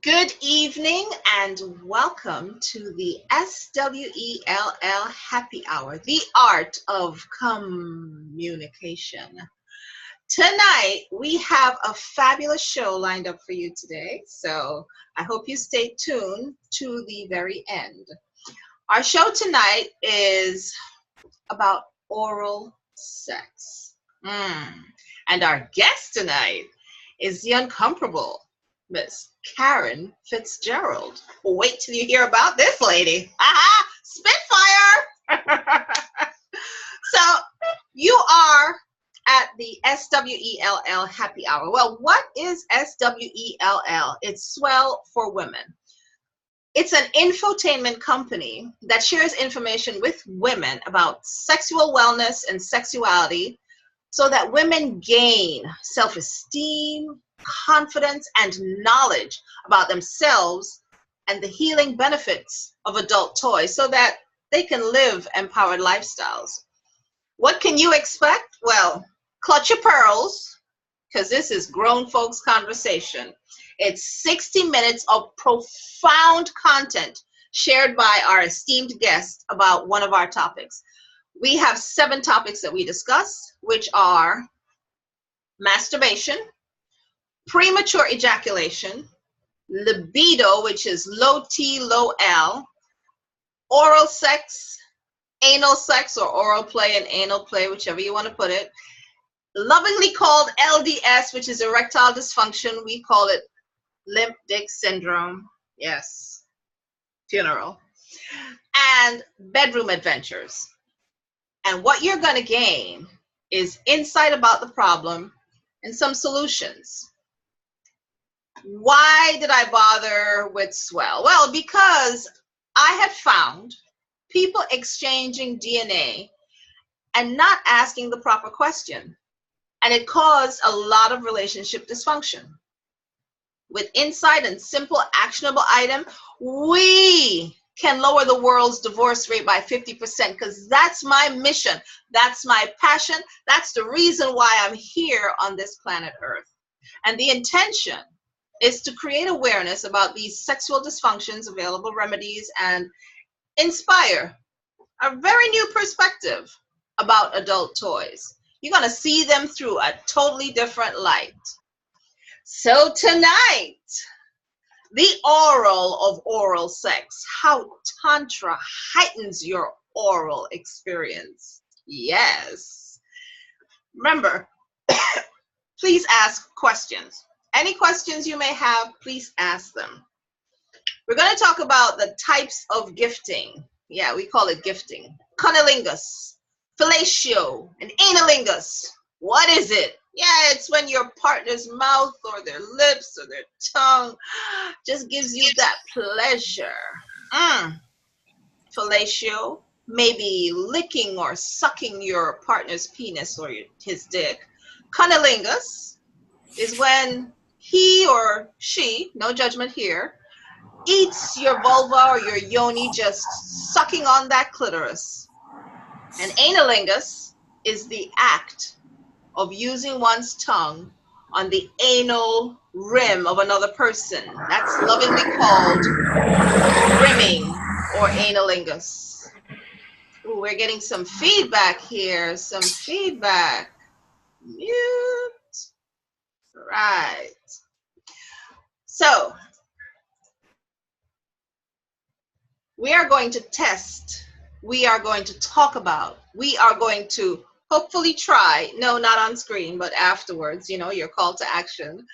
Good evening and welcome to the S.W.E.L.L. Happy Hour, the art of communication. Tonight, we have a fabulous show lined up for you today, so I hope you stay tuned to the very end. Our show tonight is about oral sex. And our guest tonight is the uncomparable Miss Karen Fitzgerald. Wait till you hear about this lady. Aha! Spitfire! So, you are at the S.W.E.L.L. Happy Hour. Well, what is S.W.E.L.L.? It's Swell for Women. It's an infotainment company that shares information with women about sexual wellness and sexuality so that women gain self-esteem, confidence, and knowledge about themselves and the healing benefits of adult toys so that they can live empowered lifestyles. What can you expect? Well, clutch your pearls, because this is grown folks conversation. It's 60 minutes of profound content shared by our esteemed guest about one of our topics. We have 7 topics that we discuss, which are masturbation, premature ejaculation, libido, which is low T, low L, oral sex, anal sex, or oral play and anal play, whichever you want to put it, lovingly called LDS, which is erectile dysfunction. We call it limp dick syndrome. Yes, funeral. And bedroom adventures. And what you're going to gain is insight about the problem and some solutions. Why did I bother with S.W.E.L.L? Well, because I had found people exchanging DNA and not asking the proper question. And it caused a lot of relationship dysfunction. With insight and simple actionable item, we can lower the world's divorce rate by 50%, because that's my mission. That's my passion. That's the reason why I'm here on this planet Earth. And the intention is to create awareness about these sexual dysfunctions, available remedies, and inspire a very new perspective about adult toys. You're going to see them through a totally different light. So tonight, the oral of oral sex, how Tantra heightens your oral experience. Yes. Remember, please ask questions. Any questions you may have, please ask them. We're going to talk about the types of gifting. Yeah, we call it gifting. Cunnilingus, fellatio, and analingus. What is it? Yeah, it's when your partner's mouth or their lips or their tongue just gives you that pleasure. Fellatio, maybe licking or sucking your partner's penis or his dick. Cunnilingus is when he or she, no judgment here, eats your vulva or your yoni, just sucking on that clitoris. And analingus is the act of using one's tongue on the anal rim of another person. That's lovingly called rimming or analingus. Ooh, we're getting some feedback here. Some feedback. Mute. Right. So, we are going to test. We are going to talk about. We are going to hopefully try, no, not on screen, but afterwards, your call to action,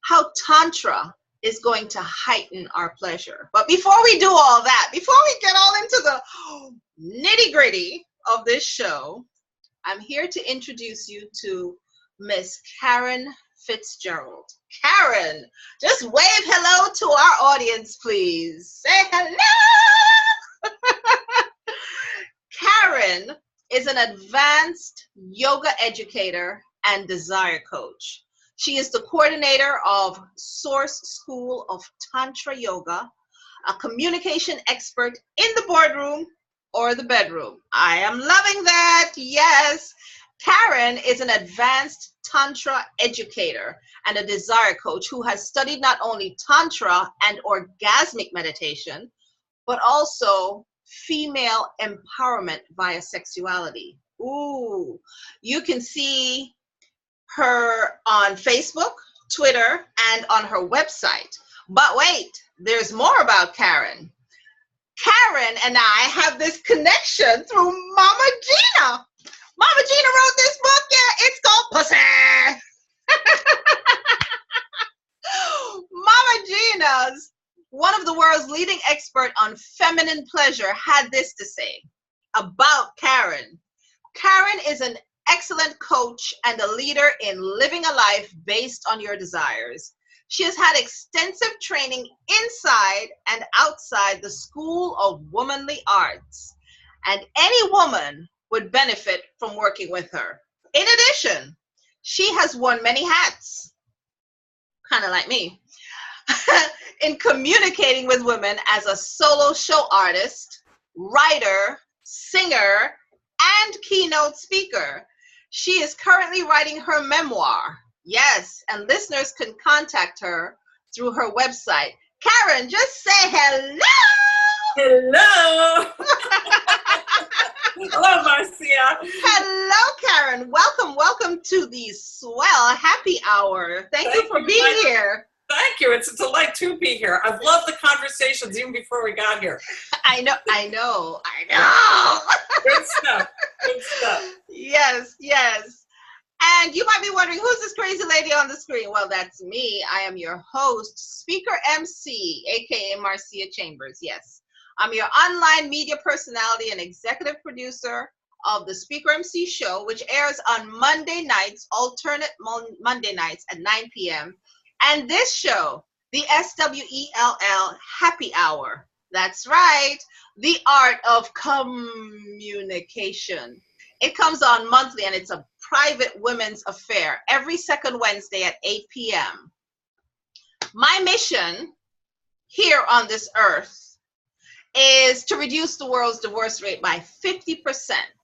how Tantra is going to heighten our pleasure. But before we do all that, before we get all into the nitty-gritty of this show, I'm here to introduce you to Miss Karen Fitzgerald. Karen, just wave hello to our audience, please. Say hello! Karen is an advanced yoga educator and desire coach. She is the coordinator of Source School of Tantra Yoga, a communication expert in the boardroom or the bedroom. I am loving that, yes. Karen is an advanced Tantra educator and a desire coach who has studied not only Tantra and orgasmic meditation, but also female empowerment via sexuality. Ooh, you can see her on Facebook, Twitter, and on her website. But wait, there's more about Karen. Karen and I have this connection through Mama Gina. Mama Gina wrote this book. Yeah, it's called Pussy. Mama Gina's, one of the world's leading expert on feminine pleasure, had this to say about Karen. Karen is an excellent coach and a leader in living a life based on your desires. She has had extensive training inside and outside the School of Womanly Arts, and any woman would benefit from working with her. In addition, she has worn many hats, kind of like me, in communicating with women as a solo show artist, writer, singer, and keynote speaker. She is currently writing her memoir. Yes, and listeners can contact her through her website. Karen, just say hello. Hello. Hello, Marcia. Hello, Karen. Welcome to the S.W.E.L.L. Happy Hour. Thank you for being here. Thank you. It's a delight to be here. I've loved the conversations even before we got here. I know. Good stuff. Good stuff. Yes. And you might be wondering, who's this crazy lady on the screen? Well, that's me. I am your host, speaker MC, aka Marcia Chambers. Yes, I'm your online media personality and executive producer of the Speaker MC show, which airs on Monday nights, alternate Monday nights at 9 p.m. And this show, the S.W.E.L.L. Happy Hour. That's right, the art of communication. It comes on monthly, and it's a private women's affair every second Wednesday at 8 p.m. My mission here on this earth is to reduce the world's divorce rate by 50%.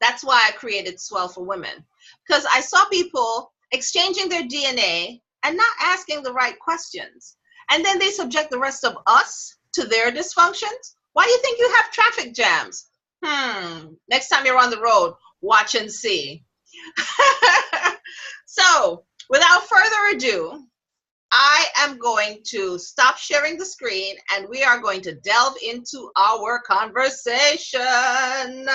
That's why I created S.W.E.L.L. for Women, because I saw people exchanging their DNA and not asking the right questions. And then they subject the rest of us to their dysfunctions. Why do you think you have traffic jams? Next time you're on the road, watch and see. So, without further ado, I am going to stop sharing the screen and we are going to delve into our conversation.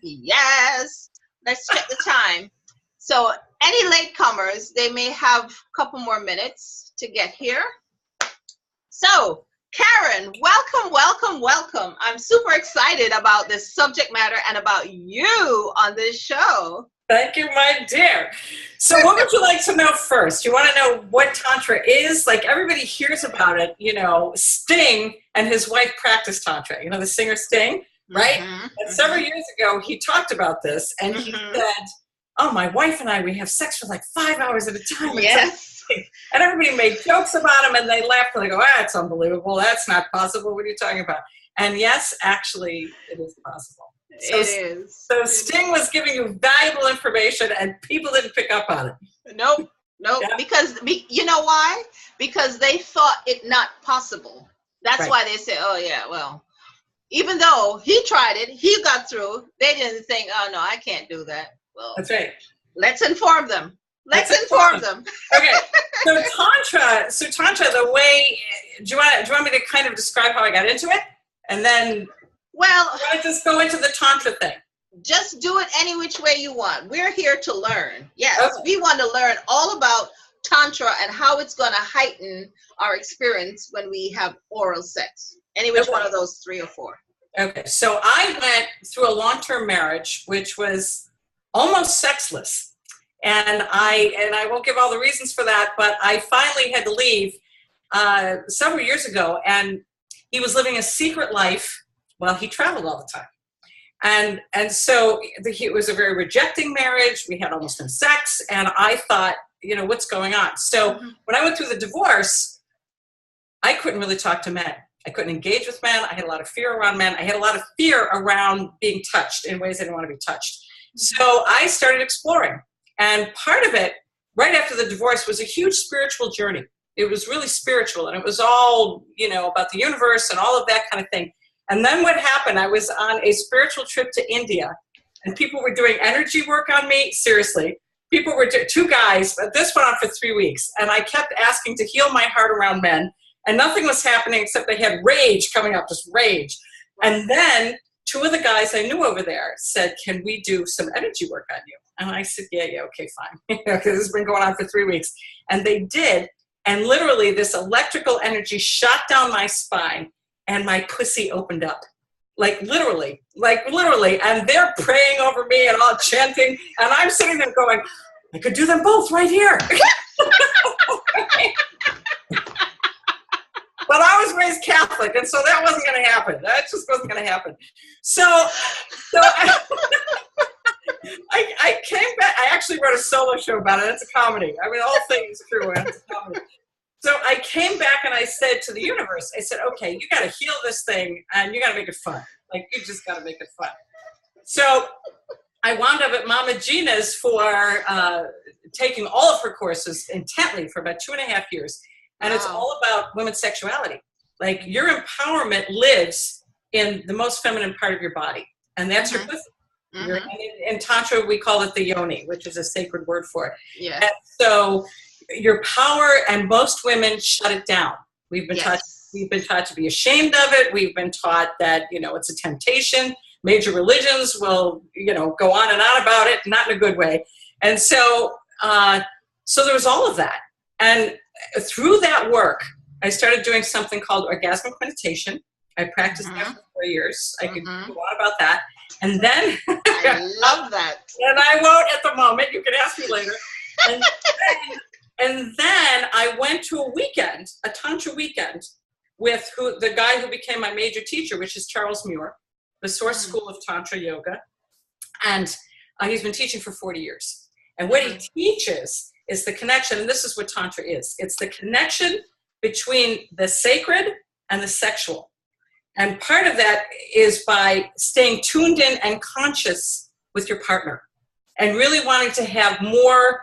Yes, let's check the time. So, any latecomers, they may have a couple more minutes to get here. So, Karen, welcome. I'm super excited about this subject matter and about you on this show. Thank you, my dear. So what would you like to know first? You want to know what Tantra is? Like, everybody hears about it, you know, Sting and his wife practiced Tantra. You know, the singer Sting, right? And several years ago, he talked about this and he said, oh, my wife and I, we have sex for like 5 hours at a time. Yes. And everybody made jokes about him and they laughed and they go, that's unbelievable. That's not possible. What are you talking about? And yes, actually, it is possible. So, it is. So Sting was giving you valuable information and people didn't pick up on it. Nope. Yeah. Because, you know why? Because they thought it not possible. That's why they say, oh yeah, well, even though he tried it, he got through, they didn't think, oh no, I can't do that. Well, that's right. Let's inform them. Let's inform them. Okay. So Tantra, the way, do you want me to kind of describe how I got into it? And then, well, you want to just go into the Tantra thing? Just do it any which way you want. We're here to learn. Yes, we want to learn all about Tantra and how it's going to heighten our experience when we have oral sex. Any which one of those 3 or 4. Okay. So I went through a long-term marriage, which was almost sexless. And I won't give all the reasons for that, but I finally had to leave several years ago, and he was living a secret life while he traveled all the time. And so it was a very rejecting marriage. We had almost no sex, and I thought, you know, what's going on? So when I went through the divorce, I couldn't really talk to men. I couldn't engage with men. I had a lot of fear around men. I had a lot of fear around being touched in ways I didn't want to be touched. So I started exploring. And part of it, right after the divorce, was a huge spiritual journey. It was really spiritual, and it was all, about the universe and all of that kind of thing. And then what happened, I was on a spiritual trip to India, and people were doing energy work on me. Seriously. People were, two guys, but this went on for 3 weeks, and I kept asking to heal my heart around men, and nothing was happening except they had rage coming up, just rage. And then 2 of the guys I knew over there said, can we do some energy work on you? And I said, yeah, okay, fine. Because this has been going on for 3 weeks. And they did. And literally this electrical energy shot down my spine and my pussy opened up. Like literally. And they're praying over me and all chanting. And I'm sitting there going, I could do them both right here. But I was raised Catholic, and so that wasn't going to happen. That just wasn't going to happen. So I came back. I actually wrote a solo show about it. It's a comedy. I mean, the whole thing is true, and it's a comedy. So I came back and I said to the universe, I said, okay, you got to heal this thing, and you got to make it fun. Like, you just got to make it fun. So I wound up at Mama Gina's for taking all of her courses intently for about 2.5 years. And It's all about women's sexuality. Like, your empowerment lives in the most feminine part of your body. And that's your pussy. In Tantra, we call it the yoni, which is a sacred word for it. Yeah. And so your power, and most women shut it down. We've been taught to be ashamed of it. We've been taught that, it's a temptation. Major religions will, go on and on about it, not in a good way. And so there was all of that. And through that work, I started doing something called orgasmic meditation. I practiced that for 4 years. I could go on about that. And then I love that. And I won't at the moment. You can ask me later. And then I went to a Tantra weekend, with the guy who became my major teacher, which is Charles Muir, the Source School of Tantra Yoga. And he's been teaching for 40 years. And what he teaches is the connection, and this is what Tantra is. It's the connection between the sacred and the sexual. And part of that is by staying tuned in and conscious with your partner and really wanting to have more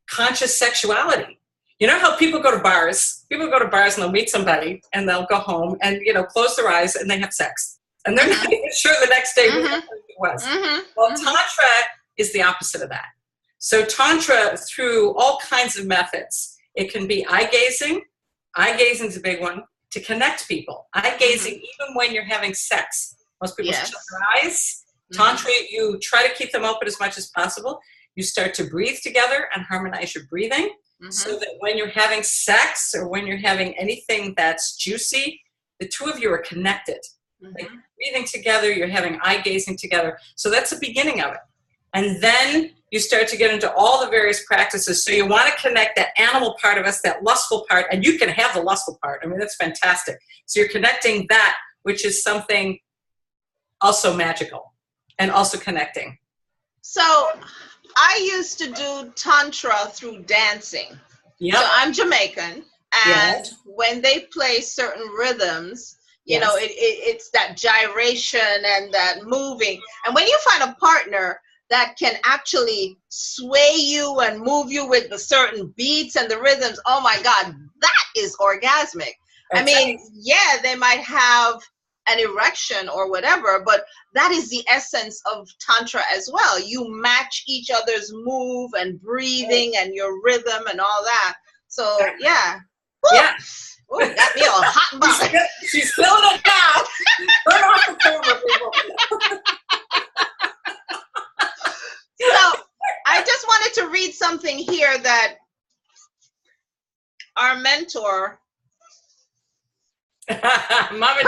conscious sexuality. You know how people go to bars? People go to bars and they'll meet somebody and they'll go home and, close their eyes and they have sex. And they're not even sure the next day what it was. Well, Tantra is the opposite of that. So Tantra, through all kinds of methods, it can be eye gazing. Eye gazing is a big one, to connect people. Eye gazing, even when you're having sex. Most people shut their eyes. Tantra, you try to keep them open as much as possible. You start to breathe together and harmonize your breathing so that when you're having sex or when you're having anything that's juicy, the two of you are connected. Like, breathing together, you're having eye gazing together. So that's the beginning of it. And then you start to get into all the various practices. So you want to connect that animal part of us, that lustful part, and you can have the lustful part. I mean, that's fantastic. So you're connecting that, which is something also magical and also connecting. So I used to do Tantra through dancing. Yep. So I'm Jamaican, and when they play certain rhythms, it's that gyration and that moving. And when you find a partner that can actually sway you and move you with the certain beats and the rhythms, oh my God, that is orgasmic. I mean, they might have an erection or whatever, but that is the essence of Tantra as well. You match each other's move and breathing and your rhythm and all that. So, yeah. Woo! Yeah. Ooh, got me all hot and bothered. She's feeling it now. Turn off the camera, people. So I just wanted to read something here that our mentor, Mama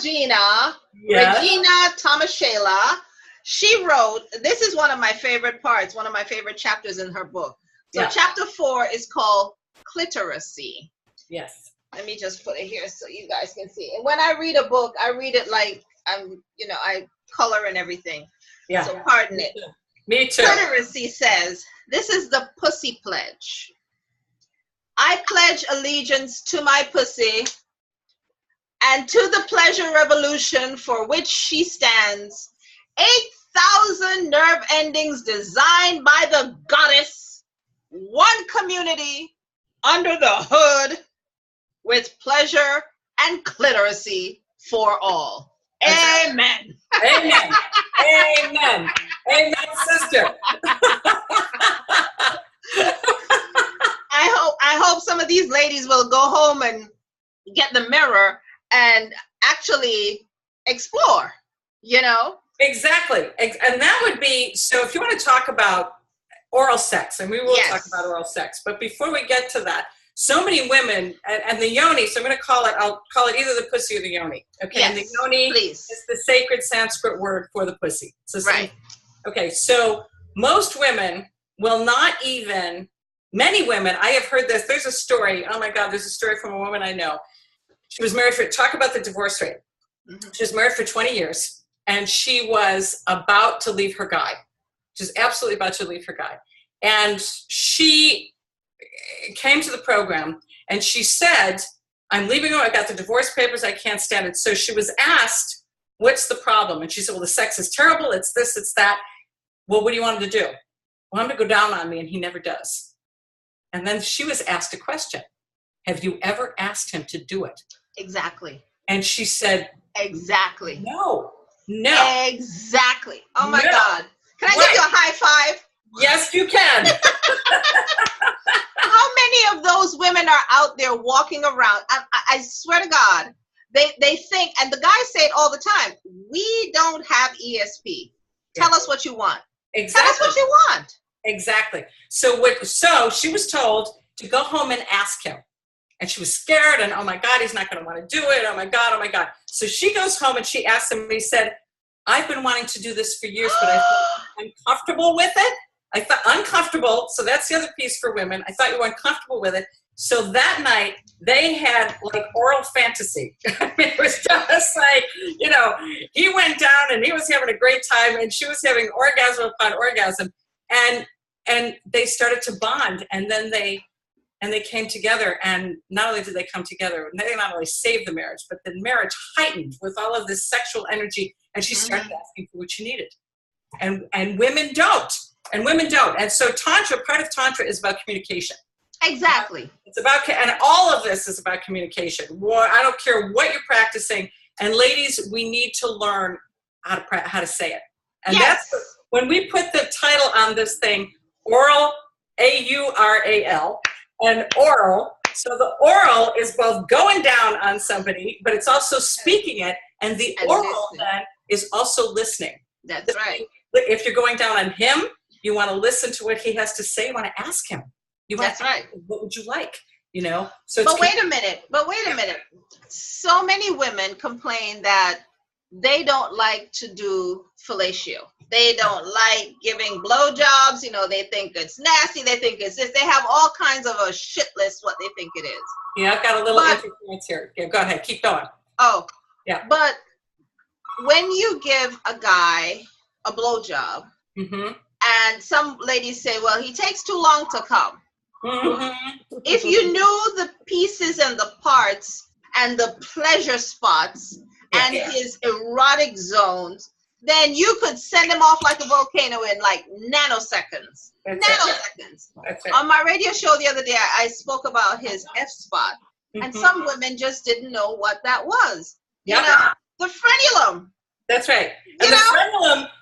Gina, Regina Tomashela, she wrote, this is one of my favorite parts, one of my favorite chapters in her book. So chapter 4 is called Clitoracy. Yes. Let me just put it here so you guys can see. And when I read a book, I read it like I color and everything. Yeah. So pardon it. Me too. Clitoracy says, this is the pussy pledge. I pledge allegiance to my pussy and to the pleasure revolution for which she stands. 1,000 nerve endings designed by the goddess. One community under the hood with pleasure and clitoracy for all. Amen. Amen. Amen. Amen, sister. I hope some of these ladies will go home and get the mirror and actually explore, you know? Exactly. And that would be, so if you want to talk about oral sex, and we will talk about oral sex, but before we get to that, so many women, and the yoni, so I'll call it either the pussy or the yoni. Okay, Yes, and the yoni is the sacred Sanskrit word for the pussy. So right. Okay, so most women will not even, many women, I have heard this, there's a story, oh my God, there's a story from a woman I know. She was married talk about the divorce rate. Mm-hmm. She was married for 20 years, and she was about to leave her guy. She was absolutely about to leave her guy. And she came to the program, and she said, I'm leaving him, I got the divorce papers, I can't stand it. So she was asked, what's the problem? And she said, well, the sex is terrible, it's this, it's that. Well, what do you want him to do? Well, I'm going to go down on me, and he never does. And then she was asked a question. Have you ever asked him to do it? Exactly. And she said, exactly. No. Exactly. Oh my God. Can I give you a high five? Yes, you can. How many of those women are out there walking around? I swear to God, they think, and the guys say it all the time, we don't have ESP. Tell us what you want. Exactly. Tell us what you want. Exactly. So she was told to go home and ask him. And she was scared, and oh my God, he's not going to want to do it. Oh my God, oh my God. So she goes home and she asks him, and he said, I've been wanting to do this for years, but I thought I'm uncomfortable with it. I thought uncomfortable. So that's the other piece for women. I thought you were uncomfortable with it. So that night they had like oral fantasy. It was just like, you know, he went down and he was having a great time, and she was having orgasm upon orgasm, and they started to bond, and then they came together, and not only did they come together, they not only saved the marriage, but the marriage heightened with all of this sexual energy, and she started asking for what she needed. And women don't. And so part of Tantra is about communication. Exactly. It's about, and all of this is about communication. I don't care what you're practicing. And ladies, we need to learn how to say it. And that's when we put the title on this thing, oral, AURAL, and oral. So the oral is both going down on somebody, but it's also speaking it. And the oral then is also listening. That's right. If you're going down on him, you want to listen to what he has to say. You want to ask him. That's right. What would you like? You know. So. But wait a minute. So many women complain that they don't like to do fellatio. They don't like giving blowjobs. You know, they think it's nasty. They think it's this. They have all kinds of a shit list what they think it is. Yeah, I've got a little interference here. Yeah, go ahead. Keep going. Oh. Yeah. But when you give a guy a blowjob, and some ladies say, well, he takes too long to come. If you knew the pieces and the parts and the pleasure spots and his erotic zones, then you could send him off like a volcano in like nanoseconds. Naноseconds. On my radio show the other day, I spoke about his F spot, and some women just didn't know what that was. You know, the frenulum. That's right. And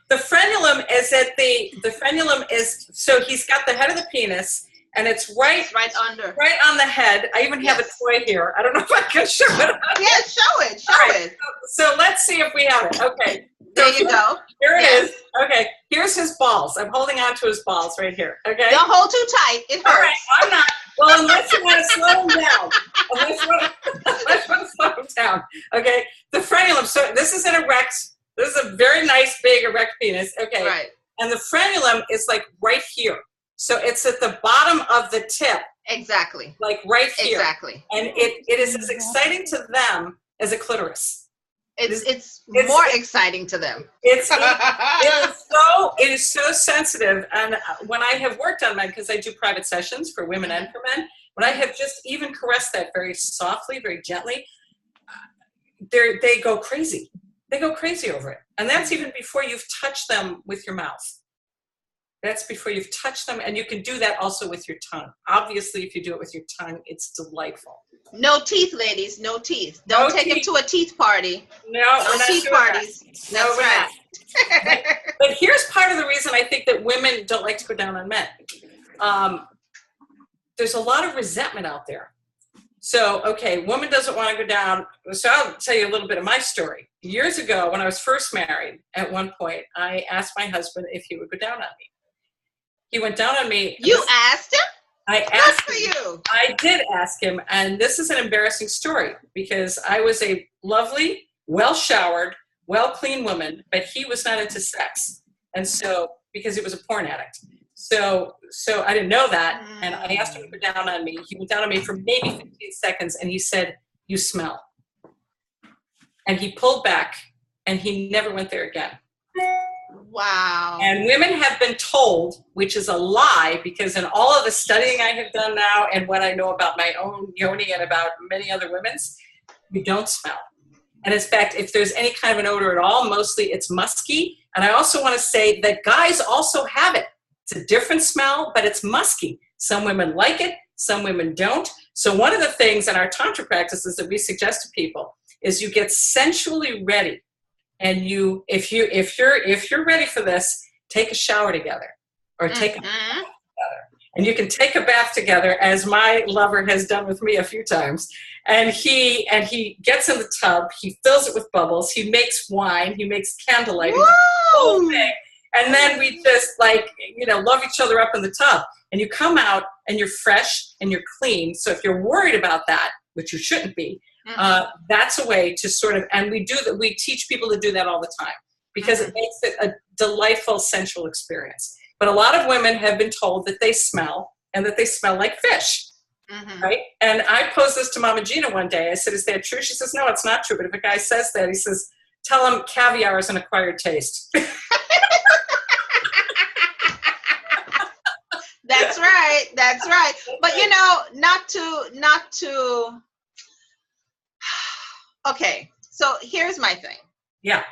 the frenulum is the frenulum is, so he's got the head of the penis, and it's right on the head. I even have a toy here. I don't know if I can show it. Yeah, show it. So let's see if we have it. Okay. There you go. Here it is. Okay. Here's his balls. I'm holding on to his balls right here. Okay. Don't hold too tight. It hurts. All right. I'm not. Well, unless you want to slow him down. Unless you want to slow him down. Okay. The frenulum. So this is an erect. This is a very nice, big, erect penis. Okay. Right. And the frenulum is like right here. So it's at the bottom of the tip. Exactly. Like right here. Exactly. And it is as exciting to them as a clitoris. It's more exciting to them. It is so sensitive. And when I have worked on men, because I do private sessions for women and for men, when I have just even caressed that very softly, very gently, they go crazy. they go crazy over it. And that's even before you've touched them with your mouth. That's before you've touched them. And you can do that also with your tongue. Obviously, if you do it with your tongue, it's delightful. No teeth, ladies. No teeth. Don't take it to a teeth party. No, no we're not teeth doing parties. That. That's right. But here's part of the reason I think that women don't like to go down on men. There's a lot of resentment out there. So, okay, woman doesn't want to go down. So I'll tell you a little bit of my story. Years ago, when I was first married, at one point, I asked my husband if he would go down on me. He went down on me. You asked him? I asked him. Good for you. I did ask him, and this is an embarrassing story because I was a lovely, well-showered, well-clean woman, but he was not into sex. And so, because he was a porn addict. So I didn't know that, and I asked him to go down on me. He went down on me for maybe 15 seconds, and he said, "You smell." And he pulled back, and he never went there again. Wow. And women have been told, which is a lie, because in all of the studying I have done now and what I know about my own yoni and about many other women's, you don't smell. And in fact, if there's any kind of an odor at all, mostly it's musky. And I also want to say that guys also have it. It's a different smell, but it's musky. Some women like it, some women don't. So one of the things in our Tantra practices that we suggest to people is you get sensually ready. And if you're ready for this, take a shower together or take a bath together. And you can take a bath together, as my lover has done with me a few times. And he gets in the tub, he fills it with bubbles, he makes wine, he makes candlelight, he does the whole thing. And then we just love each other up in the tub. And you come out and you're fresh and you're clean. So if you're worried about that, which you shouldn't be, that's a way to sort of, and we teach people to do that all the time because it makes it a delightful sensual experience. But a lot of women have been told that they smell and that they smell like fish, right? And I posed this to Mama Gina one day. I said, "Is that true?" She says, "No, it's not true. But if a guy says that, he says, tell him caviar is an acquired taste." That's right. That's right. But not to. Okay, so here's my thing. Yeah.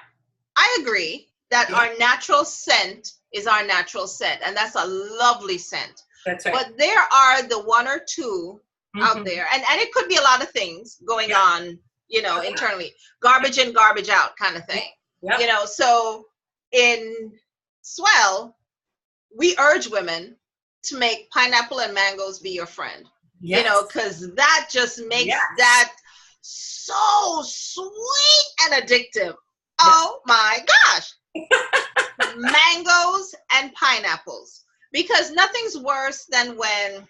I agree that our natural scent is our natural scent, and that's a lovely scent. That's right. But there are the one or two out there, and it could be a lot of things going on, internally. Garbage in, garbage out kind of thing. Yep. So in S.W.E.L.L, we urge women to make pineapple and mangoes be your friend. Yes. Because that just makes that so sweet and addictive. Oh my gosh. Mangoes and pineapples. Because nothing's worse than when,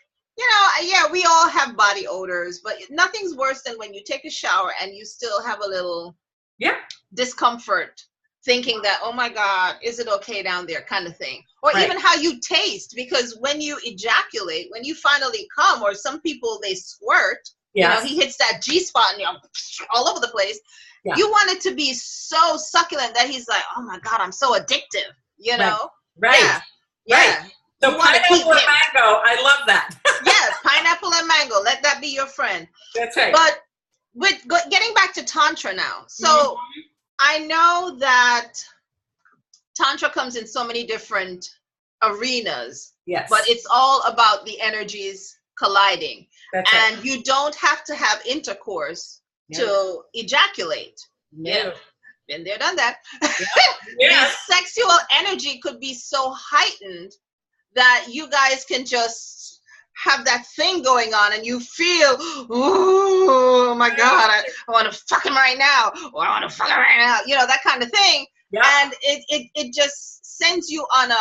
we all have body odors, but nothing's worse than when you take a shower and you still have a little discomfort thinking that, oh my God, is it okay down there kind of thing. Or even how you taste, because when you ejaculate, when you finally come, or some people, they squirt, he hits that G-spot and you're all over the place. Yeah. You want it to be so succulent that he's like, oh my God, I'm so addictive, Right. Yeah. So pineapple and mango, I love that. Yes, pineapple and mango. Let that be your friend. That's right. But getting back to Tantra now. So I know that Tantra comes in so many different arenas. Yes. But it's all about the energies colliding. That's and right. You don't have to have intercourse to ejaculate. No. Been there, done that. Yeah. The sexual energy could be so heightened that you guys can just have that thing going on and you feel, oh my God, I want to fuck him right now, or I want to fuck him right now, that kind of thing. Yeah. And it just sends you on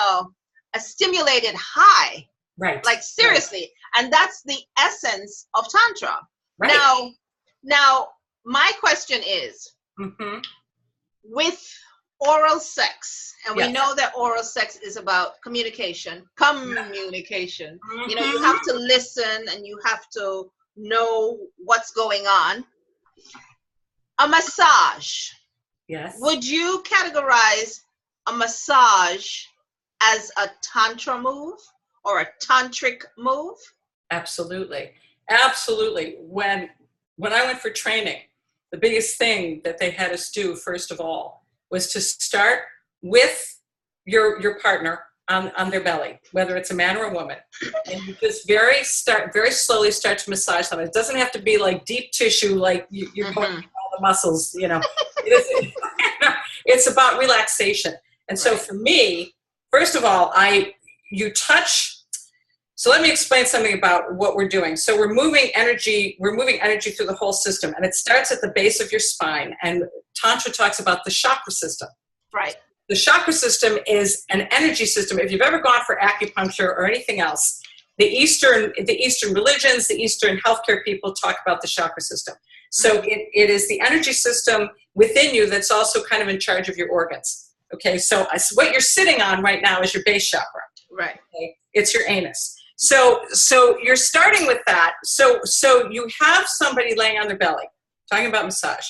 a stimulated high. Right. Like seriously. Right. And that's the essence of Tantra. Right. Now my question is, with oral sex, and we know that oral sex is about communication. You have to listen and you have to know what's going on. A massage. Yes. Would you categorize a massage as a tantra move or a tantric move? Absolutely. When I went for training, the biggest thing that they had us do, first of all, was to start with your partner on their belly, whether it's a man or a woman, and you just very slowly start to massage them. It doesn't have to be like deep tissue, like you're going through all the muscles, you know. It's about relaxation. And so for me, first of all, you touch. So let me explain something about what we're doing. So we're moving energy through the whole system, and it starts at the base of your spine. And Tantra talks about the chakra system. Right. The chakra system is an energy system. If you've ever gone for acupuncture or anything else, the Eastern religions, the Eastern healthcare people talk about the chakra system. So it is the energy system within you that's also kind of in charge of your organs. Okay, so what you're sitting on right now is your base chakra. Right. Okay? It's your anus. So you're starting with that. So you have somebody laying on their belly, talking about massage.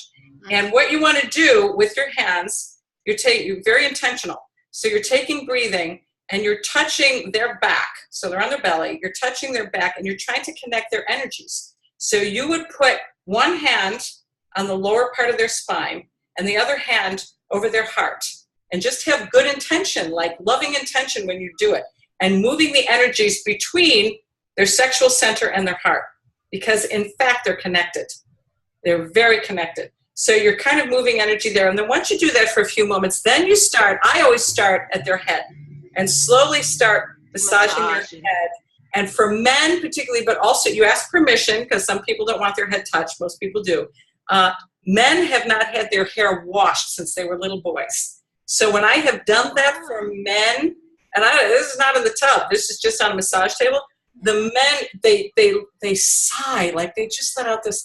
And what you want to do with your hands, you're very intentional. So you're taking breathing and you're touching their back. So they're on their belly. You're touching their back and you're trying to connect their energies. So you would put one hand on the lower part of their spine and the other hand over their heart. And just have good intention, like loving intention when you do it. And moving the energies between their sexual center and their heart. Because in fact, they're connected. They're very connected. So you're kind of moving energy there. And then once you do that for a few moments, then I always start at their head and slowly start massaging their head. And for men particularly, but also you ask permission because some people don't want their head touched. Most people do. Men have not had their hair washed since they were little boys. So when I have done that for men, and this is not in the tub, this is just on a massage table, the men, they sigh, like they just let out this,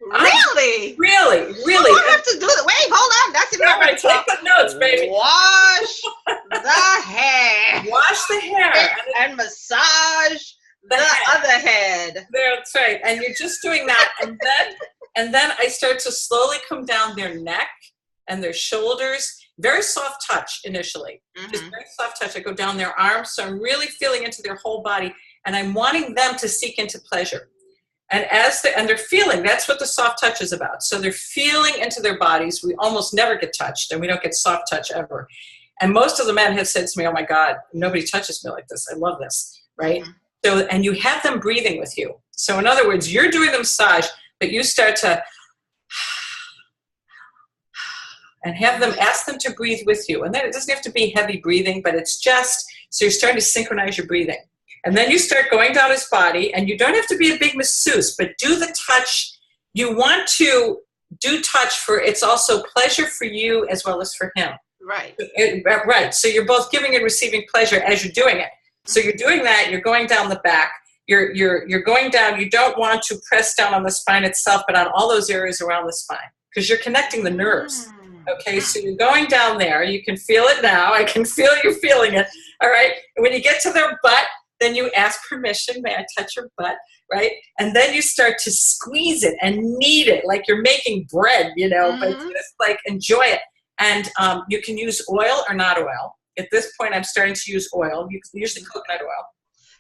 Really? Really. I have to do it. Wait, hold on. That's it. All right, take the notes, baby. Wash the hair. Wash the hair. And massage the other head. That's right. And you're just doing that. And then I start to slowly come down their neck and their shoulders. Very soft touch initially. Just very soft touch. I go down their arms. So I'm really feeling into their whole body. And I'm wanting them to seek into pleasure. And they're feeling, that's what the soft touch is about. So they're feeling into their bodies. We almost never get touched, and we don't get soft touch ever. And most of the men have said to me, oh my God, nobody touches me like this. I love this, right? So, and you have them breathing with you. So in other words, you're doing the massage, but you start to, and have them, ask them to breathe with you. And then it doesn't have to be heavy breathing, but it's just, so you're starting to synchronize your breathing. And then you start going down his body, and you don't have to be a big masseuse, but do the touch. You want to do touch for, it's also pleasure for you as well as for him. Right. Right. So you're both giving and receiving pleasure as you're doing it. So you're doing that, you're going down the back, you're going down, you don't want to press down on the spine itself, but on all those areas around the spine, because you're connecting the nerves. Okay, so you're going down there, you can feel it now, I can feel you feeling it, all right? And when you get to their butt, then you ask permission, may I touch your butt, right? And then you start to squeeze it and knead it like you're making bread, you know, but just like enjoy it. And you can use oil or not oil. At this point, I'm starting to use oil, usually coconut oil.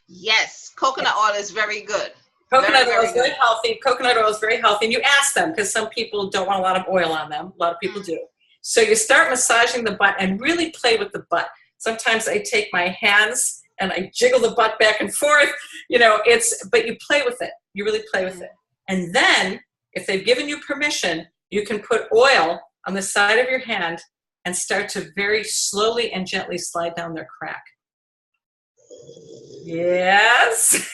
Yes, coconut oil is very good. Coconut oil is very healthy. Coconut oil is very healthy. And you ask them, because some people don't want a lot of oil on them. A lot of people do. So you start massaging the butt and really play with the butt. Sometimes I take my hands and I jiggle the butt back and forth, you know, but you play with it. You really play with it. And then, if they've given you permission, you can put oil on the side of your hand and start to very slowly and gently slide down their crack. Yes.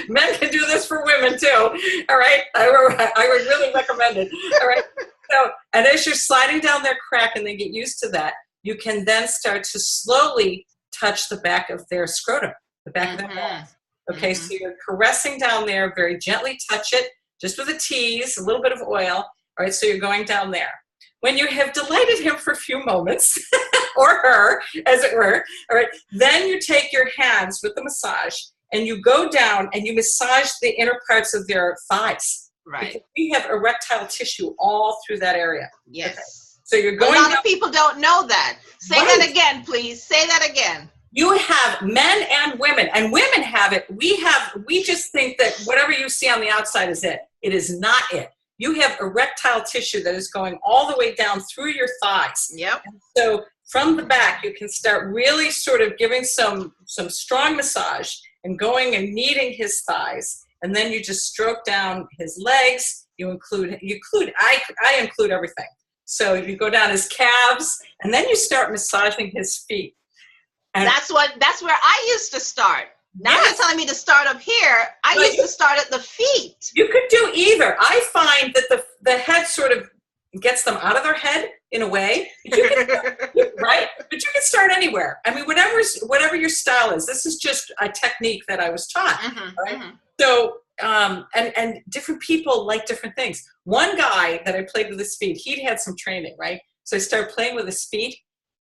Men can do this for women too. All right. I would really recommend it. All right. So, and as you're sliding down their crack and they get used to that, you can then start to slowly touch the back of their scrotum, the back of their balls. Okay, so you're caressing down there, very gently touch it, just with a tease, a little bit of oil. All right, so you're going down there. When you have delighted him for a few moments, or her, as it were, all right, then you take your hands with the massage and you go down and you massage the inner parts of their thighs. Right. Because we have erectile tissue all through that area. Yes. Okay. So you're going. A lot of people don't know that. Say that again, please. Say that again. You have men and women have it. We just think that whatever you see on the outside is it. It is not it. you have erectile tissue that is going all the way down through your thighs. Yep. And so from the back, you can start really sort of giving some strong massage and going and kneading his thighs. And then you just stroke down his legs. I include everything. So you go down his calves, and then you start massaging his feet. And that's where I used to start. Now yes. you're telling me to start up here. I used to start at the feet. You could do either. I find that the head sort of gets them out of their head in a way. But you can, right? But you can start anywhere. I mean, whatever your style is. This is just a technique that I was taught. Mm-hmm, right? mm-hmm. So, and different people like different things. One guy that I played with his feet, he'd had some training, right? So I started playing with his feet.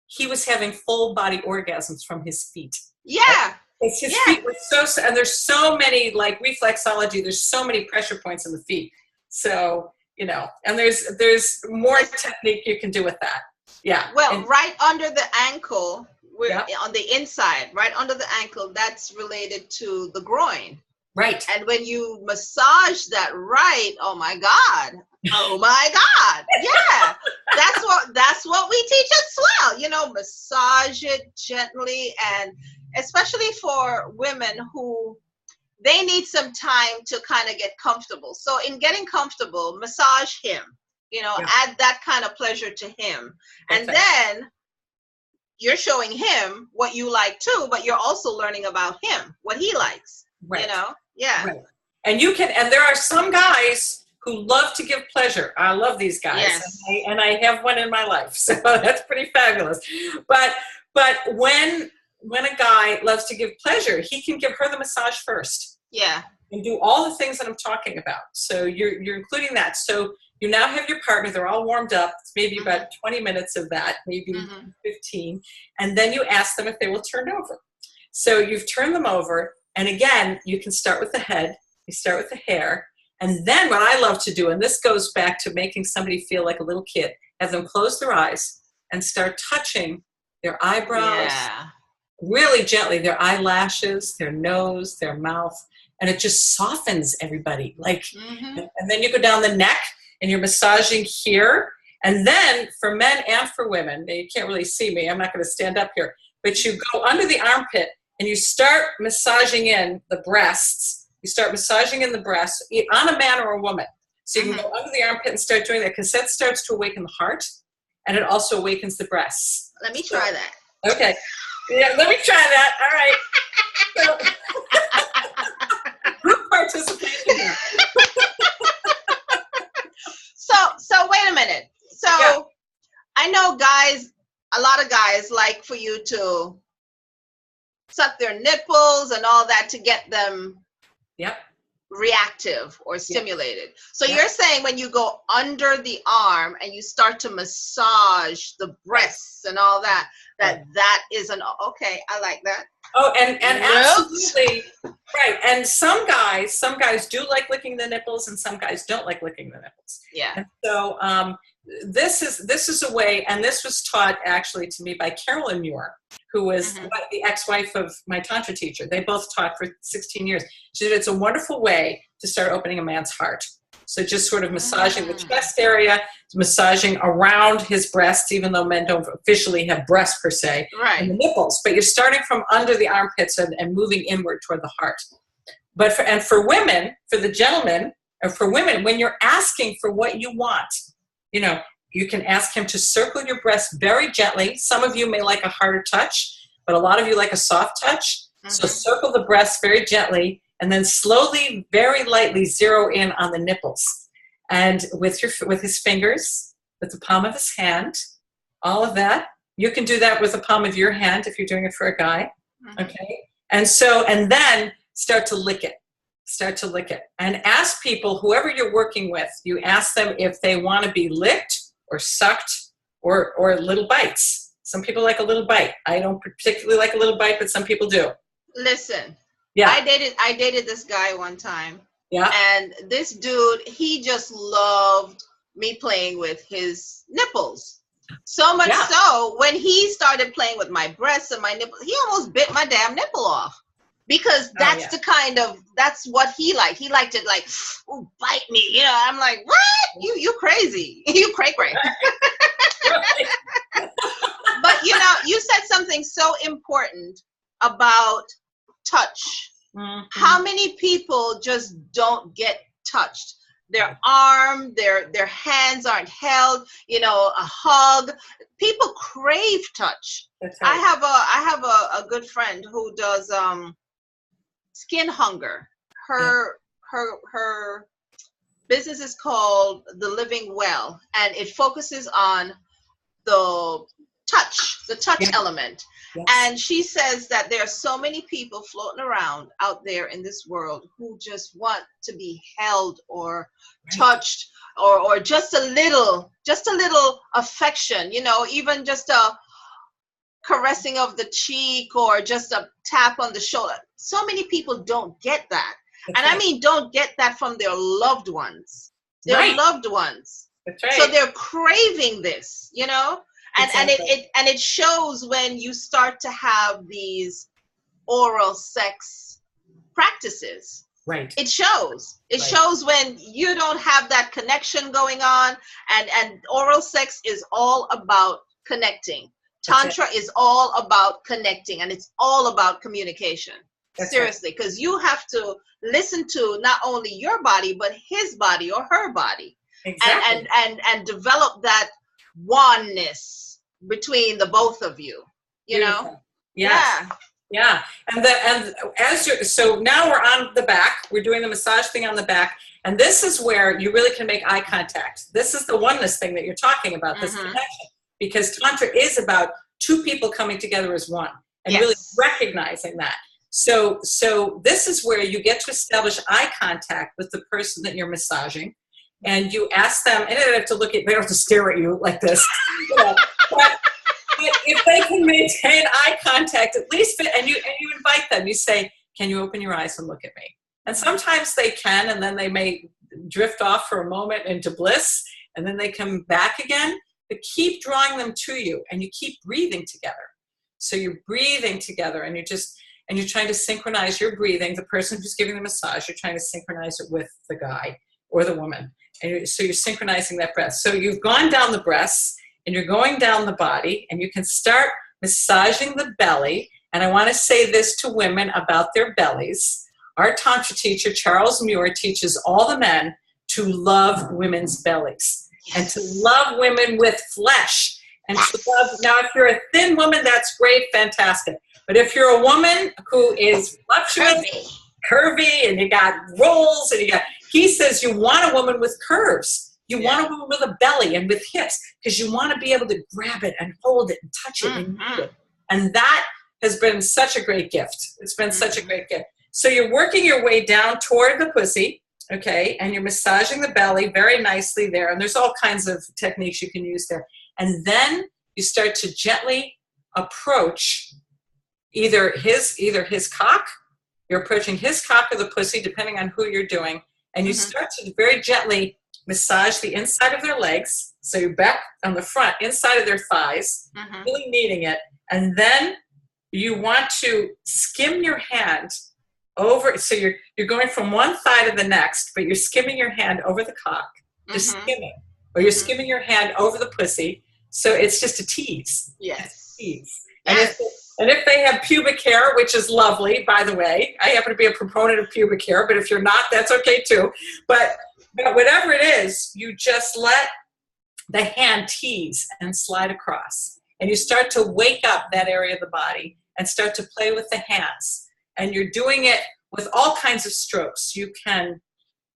He was having full body orgasms from his feet. Yeah. Right? His feet were and there's so many, like reflexology, there's so many pressure points in the feet. So, and there's more technique you can do with that. Yeah. Well, right under the ankle, yeah. on the inside, right under the ankle, that's related to the groin. Right. And when you massage that right, oh my God. Yeah. That's what we teach at S.W.E.L.L. Massage it gently, and especially for women who they need some time to kind of get comfortable. So in getting comfortable, massage him, add that kind of pleasure to him. And then you're showing him what you like too, but you're also learning about him, what he likes, right. Yeah. Right. And there are some guys who love to give pleasure. I love these guys. Yes. And I have one in my life. So that's pretty fabulous. But when a guy loves to give pleasure, he can give her the massage first. Yeah. And do all the things that I'm talking about. So you're including that. So you now have your partner. They're all warmed up. It's maybe about 20 minutes of that, maybe 15. And then you ask them if they will turn over. So you've turned them over. And again, you can start with the head. You start with the hair. And then what I love to do, and this goes back to making somebody feel like a little kid, have them close their eyes and start touching their eyebrows, really gently, their eyelashes, their nose, their mouth, and it just softens everybody. And then you go down the neck and you're massaging here. And then for men and for women, you can't really see me, I'm not going to stand up here, but you go under the armpit and you start massaging in the breasts. You start massaging in the breasts on a man or a woman. So you can go under the armpit and start doing that, because that starts to awaken the heart, and it also awakens the breasts. Let me try that. Okay. Yeah, let me try that. All right. Group participation here. So wait a minute. So I know a lot of guys like for you to suck their nipples and all that to get them reactive or stimulated. So you're saying when you go under the arm and you start to massage the breasts and all that, that is okay, I like that. Oh, and absolutely right. And some guys do like licking the nipples, and some guys don't like licking the nipples. Yeah. And so this is a way, and this was taught actually to me by Carolyn Muir, who was the ex-wife of my Tantra teacher. They both taught for 16 years. She said it's a wonderful way to start opening a man's heart. So just sort of massaging the chest area, massaging around his breasts, even though men don't officially have breasts per se, and the nipples. But you're starting from under the armpits and moving inward toward the heart. But for women, for the gentlemen, or for women, when you're asking for what you want, you can ask him to circle your breast very gently. Some of you may like a harder touch, but a lot of you like a soft touch. So circle the breast very gently, and then slowly, very lightly zero in on the nipples. And with his fingers, with the palm of his hand, all of that. You can do that with the palm of your hand if you're doing it for a guy. Okay? And then start to lick it. Start to lick it. And ask people, whoever you're working with, you ask them if they want to be licked or sucked or little bites. Some people like a little bite. I don't particularly like a little bite, but some people do. Listen. Yeah. I dated this guy one time. Yeah. And this dude, he just loved me playing with his nipples. So much so, when he started playing with my breasts and my nipples, he almost bit my damn nipple off. because Oh, that's yeah. that's what he liked. He liked it like, oh, bite me. You know, I'm like, what? You crazy. You cray cray. Right. But you know, you said something so important about touch. Mhm. How many people just don't get touched? Their arm, their hands aren't held, you know, a hug. People crave touch. That's I right. have a good friend who does skin hunger. Yeah. Her business is called The Living Well, and it focuses on the the touch Yeah. element. Yes. And she says that there are so many people floating around out there in this world who just want to be held or Right. touched, or just a little affection, you know, even just a caressing of the cheek or just a tap on the shoulder. So many people don't get that. That's And I right. mean, don't get that from their loved ones. Their Right. loved ones. That's right. So they're craving this, you know? And Exactly. it shows when you start to have these oral sex practices. Right. It shows. It Right. shows when you don't have that connection going on, and oral sex is all about connecting. That's it. Tantra is all about connecting, and it's all about communication. That's Seriously, because you have to listen to not only your body but his body or her body, Exactly. and develop that oneness between the both of you. You know? Beautiful. Yes. Yeah. And so now we're on the back. We're doing the massage thing on the back. And this is where you really can make eye contact. This is the oneness thing that you're talking about, this connection. Because Tantra is about two people coming together as one and really recognizing that. So this is where you get to establish eye contact with the person that you're massaging. And you ask them, and they don't have to they don't have to stare at you like this. You know, but if they can maintain eye contact, at least, and you invite them, you say, can you open your eyes and look at me? And sometimes they can, and then they may drift off for a moment into bliss, and then they come back again. But keep drawing them to you, and you keep breathing together. So you're breathing together, and you're trying to synchronize your breathing. The person who's giving the massage, you're trying to synchronize it with the guy or the woman. And so you're synchronizing that breath. So you've gone down the breasts, and you're going down the body, and you can start massaging the belly. And I want to say this to women about their bellies. Our Tantra teacher, Charles Muir, teaches all the men to love women's bellies and to love women with flesh. And to love, now if you're a thin woman, that's great, fantastic. But if you're a woman who is voluptuous, curvy, and you got rolls, and he says you want a woman with curves. You want a woman with a belly and with hips, because you want to be able to grab it and hold it and touch it and eat it. And that has been such a great gift. It's been such a great gift. So you're working your way down toward the pussy, okay, and you're massaging the belly very nicely there. And there's all kinds of techniques you can use there. And then you start to gently approach either his cock, you're approaching his cock or the pussy, depending on who you're doing. And you start to very gently massage the inside of their legs. So you're back on the front, inside of their thighs, really kneading it. And then you want to skim your hand over. So you're going from one thigh to the next, but you're skimming your hand over the cock, just skimming. Or you're skimming your hand over the pussy. So it's just a tease. Yes. Tease. And if they have pubic hair, which is lovely, by the way, I happen to be a proponent of pubic hair, but if you're not, that's okay too. But whatever it is, you just let the hand tease and slide across. And you start to wake up that area of the body and start to play with the hands. And you're doing it with all kinds of strokes. You can,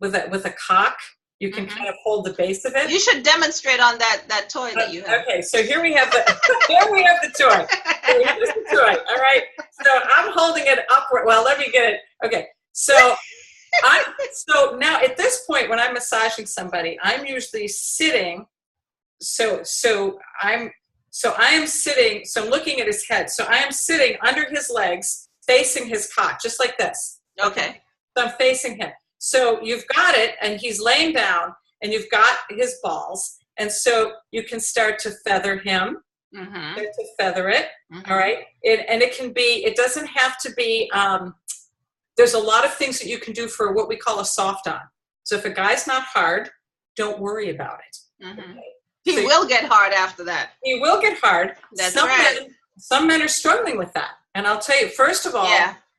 with a cock, you can kind of hold the base of it. You should demonstrate on that toy that you have. Okay, so here we have the toy. Here's the toy. All right. So I'm holding it upright. Well, let me get it. Okay. So now at this point when I'm massaging somebody, I'm usually sitting. So I am sitting. So I'm looking at his head. So I am sitting under his legs, facing his cock, just like this. Okay. So I'm facing him. So you've got it, and he's laying down, and you've got his balls, and so you can start to feather him, start to feather it, all right? And it can be, it doesn't have to be there's a lot of things that you can do for what we call a soft on. So if a guy's not hard, don't worry about it. Mm-hmm. Okay? He So will get hard after that. he will get hard. That's right. Some men are struggling with that. And I'll tell you, first of all,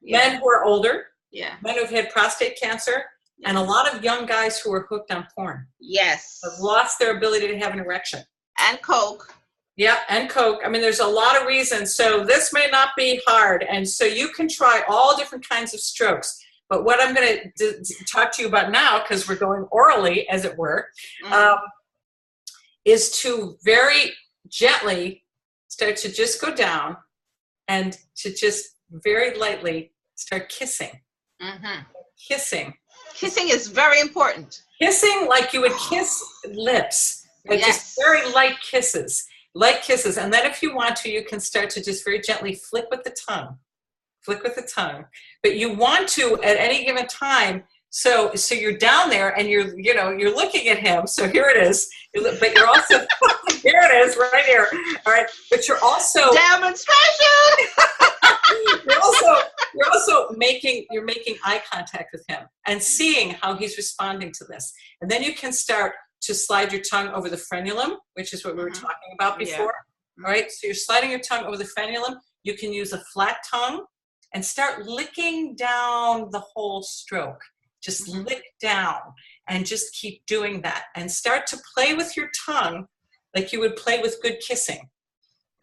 men who are older, men who've had prostate cancer, and a lot of young guys who are hooked on porn. Yes. Have lost their ability to have an erection. And coke. Yeah, and coke. I mean, there's a lot of reasons. So this may not be hard. And so you can try all different kinds of strokes. But what I'm going to talk to you about now, because we're going orally, as it were, is to very gently start to just go down and to just very lightly start kissing. Mm-hmm. Kissing. Kissing is very important. Kissing like you would kiss lips. Like just very light kisses. Light kisses. And then if you want to, you can start to just very gently flick with the tongue. Flick with the tongue. But you want to, at any given time, so you're down there and you're looking at him. So here it is. But you're also, here it is, right here. All right. But you're also demonstration. you're also making eye contact with him and seeing how he's responding to this. And then you can start to slide your tongue over the frenulum, which is what we were talking about before. All right. So you're sliding your tongue over the frenulum. You can use a flat tongue and start licking down the whole stroke. Just lick down and just keep doing that and start to play with your tongue like you would play with good kissing.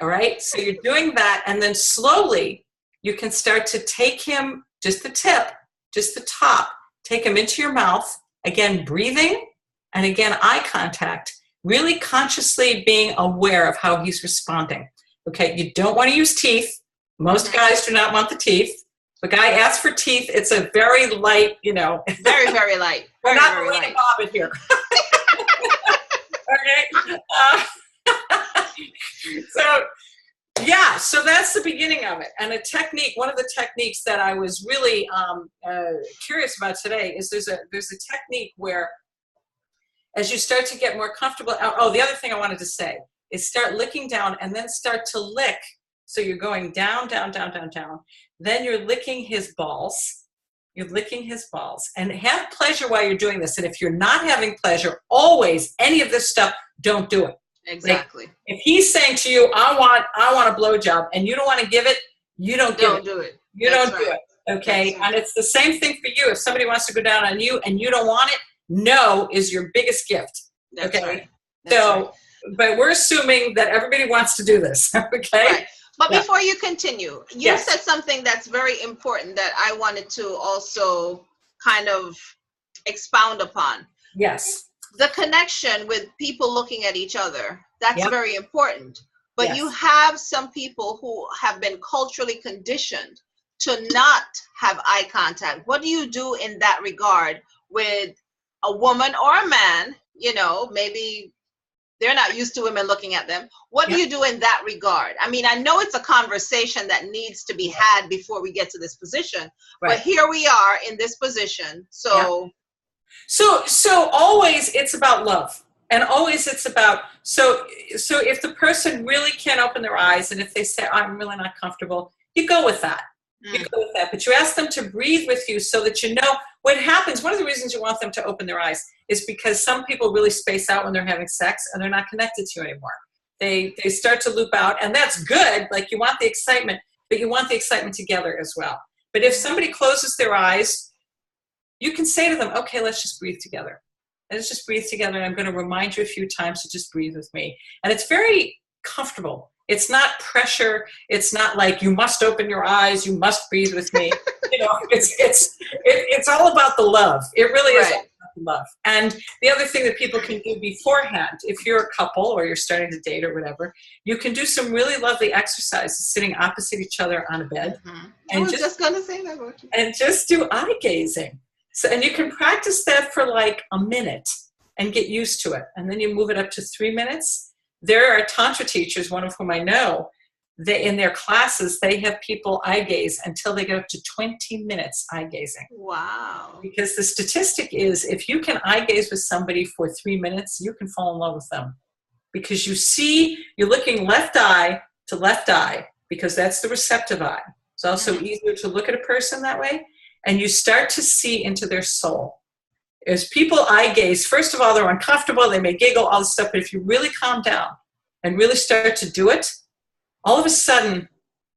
All right. So you're doing that. And then slowly you can start to take him, just the tip, just the top, take him into your mouth, again, breathing, and again, eye contact, really consciously being aware of how he's responding. Okay. You don't want to use teeth. Most guys do not want the teeth. If a guy asks for teeth, it's a very light, Very, very light. We're not Lena Bobbitt here. Okay. So that's the beginning of it. And one of the techniques that I was really curious about today is there's a technique where as you start to get more comfortable, the other thing I wanted to say is start licking down and then start to lick. So you're going down, down, down, down, down. Then you're licking his balls. You're licking his balls. And have pleasure while you're doing this. And if you're not having pleasure, always, any of this stuff, don't do it. Exactly. Like, if he's saying to you, I want a blowjob, and you don't want to give it, you don't give it. Do it. You don't do it. Okay? Right. And it's the same thing for you. If somebody wants to go down on you and you don't want it, no is your biggest gift. That's okay? Right. But we're assuming that everybody wants to do this. Okay? Right. But before you continue, you said something that's very important that I wanted to also kind of expound upon. Yes. The connection with people looking at each other. That's very important. But you have some people who have been culturally conditioned to not have eye contact. What do you do in that regard with a woman or a man? Maybe they're not used to women looking at them. What do you do in that regard? I mean, I know it's a conversation that needs to be had before we get to this position, but here we are in this position. So always it's about love. And always it's about, so if the person really can't open their eyes and if they say, I'm really not comfortable, you go with that. You go with that. But you ask them to breathe with you so that you know what happens. One of the reasons you want them to open their eyes is because some people really space out when they're having sex and they're not connected to you anymore. They start to loop out, and that's good. Like, you want the excitement, but you want the excitement together as well. But if somebody closes their eyes, you can say to them, okay, let's just breathe together. Let's just breathe together. And I'm going to remind you a few times to just breathe with me. And it's very comfortable. It's not pressure. It's not like you must open your eyes. You must breathe with me. It's all about the love. It really is all about the love. And the other thing that people can do beforehand, if you're a couple or you're starting to date or whatever, you can do some really lovely exercises sitting opposite each other on a bed. I was just going to say that. And just do eye gazing. So, and you can practice that for like a minute and get used to it. And then you move it up to 3 minutes. There are Tantra teachers, one of whom I know, in their classes, they have people eye gaze until they get up to 20 minutes eye gazing. Wow. Because the statistic is if you can eye gaze with somebody for 3 minutes, you can fall in love with them. Because you're looking left eye to left eye, because that's the receptive eye. It's also easier to look at a person that way. and you start to see into their soul. As people eye gaze, first of all, they're uncomfortable, they may giggle, all this stuff, but if you really calm down and really start to do it, all of a sudden,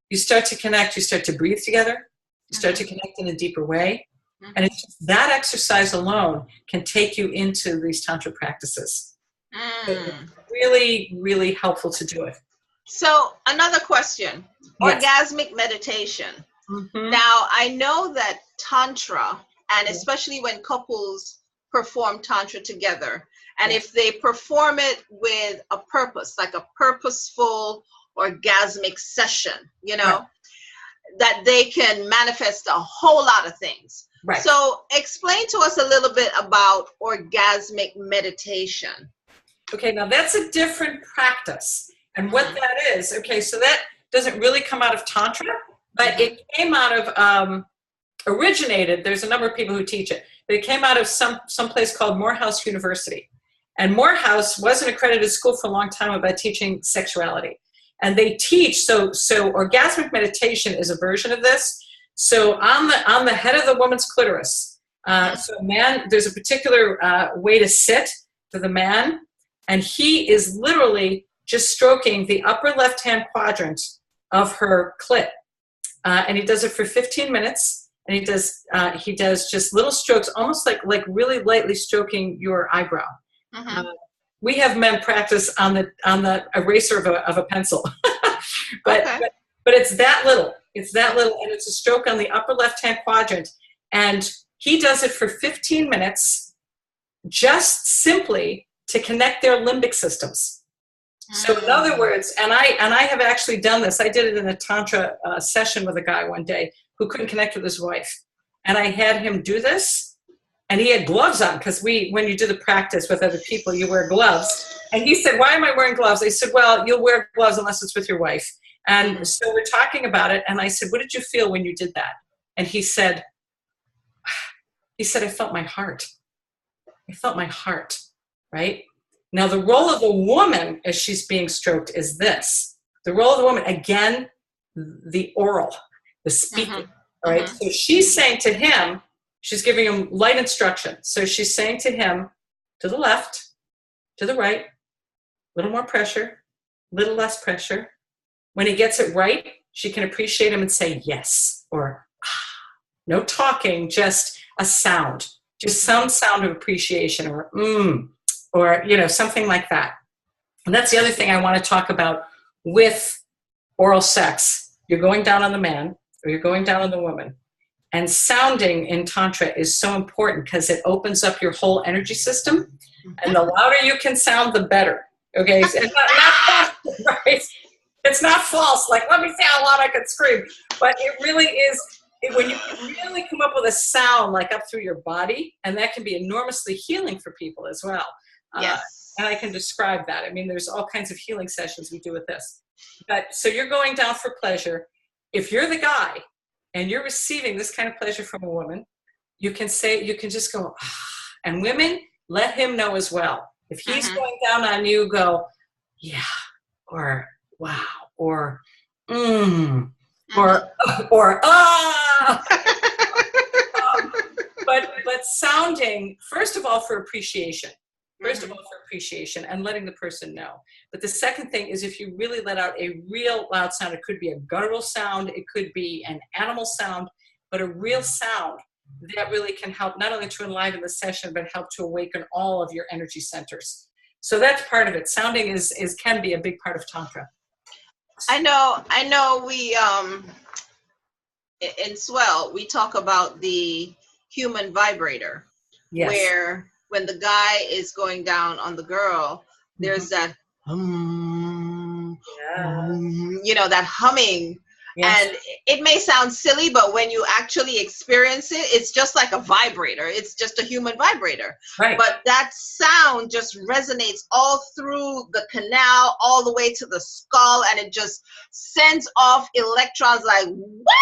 you start to connect, you start to breathe together, you start to connect in a deeper way, and it's just that exercise alone can take you into these Tantra practices. So it's really, really helpful to do it. So another question, Yes. orgasmic meditation. Mm-hmm. Now, I know that Tantra, and especially when couples perform Tantra together, and if they perform it with a purpose, like a purposeful orgasmic session, you know, that they can manifest a whole lot of things. Right. So explain to us a little bit about orgasmic meditation. Okay, now that's a different practice. And what that is, okay, so that doesn't really come out of Tantra, but it came out of, originated, there's a number of people who teach it, but it came out of some place called Morehouse University. And Morehouse was an accredited school for a long time about teaching sexuality. And they teach, so orgasmic meditation is a version of this. So on the head of the woman's clitoris, so man, there's a particular way to sit for the man, and he is literally just stroking the upper left-hand quadrant of her clit. And he does it for 15 minutes, and he does just little strokes, almost like really lightly stroking your eyebrow. We have men practice on the eraser of a pencil, but it's that little. It's that little, and it's a stroke on the upper left-hand quadrant. And he does it for 15 minutes, just simply to connect their limbic systems. So in other words, and I have actually done this. I did it in a Tantra session with a guy one day who couldn't connect with his wife. And I had him do this, and he had gloves on, because when you do the practice with other people, you wear gloves. And he said, "Why am I wearing gloves?" I said, "Well, you'll wear gloves unless it's with your wife." And so we're talking about it, and I said, "What did you feel when you did that?" And he said, "I felt my heart. I felt my heart," right? Now, the role of the woman as she's being stroked is this. The role of the woman, again, the oral, the speaking, all right? So she's saying to him, she's giving him light instruction. So she's saying to him, to the left, to the right, a little more pressure, a little less pressure. When he gets it right, she can appreciate him and say yes, or no talking, just a sound, just some sound of appreciation, or or something like that. And that's the other thing I want to talk about with oral sex. You're going down on the man, or you're going down on the woman. And sounding in Tantra is so important because it opens up your whole energy system. And the louder you can sound, the better. Okay? So it's not false, right? It's not false. Like, let me see how loud I can scream. But it really is, when you really come up with a sound like up through your body, and that can be enormously healing for people as well. Yes. And I can describe that. I mean, there's all kinds of healing sessions we do with this. But so you're going down for pleasure. If you're the guy and you're receiving this kind of pleasure from a woman, you can just go, and women, let him know as well. If he's going down on you, go, yeah, or wow, or or but sounding, first of all, for appreciation. First of all, for appreciation and letting the person know. But the second thing is, if you really let out a real loud sound, it could be a guttural sound, it could be an animal sound, but a real sound that really can help not only to enliven the session, but help to awaken all of your energy centers. So that's part of it. Sounding can be a big part of Tantra. I know we in S.W.E.L.L, we talk about the human vibrator. Yes. Where when the guy is going down on the girl, there's that that humming. Yes. And it may sound silly, but when you actually experience it, it's just like a vibrator. It's just a human vibrator. Right. But that sound just resonates all through the canal, all the way to the skull, and it just sends off electrons like, wah!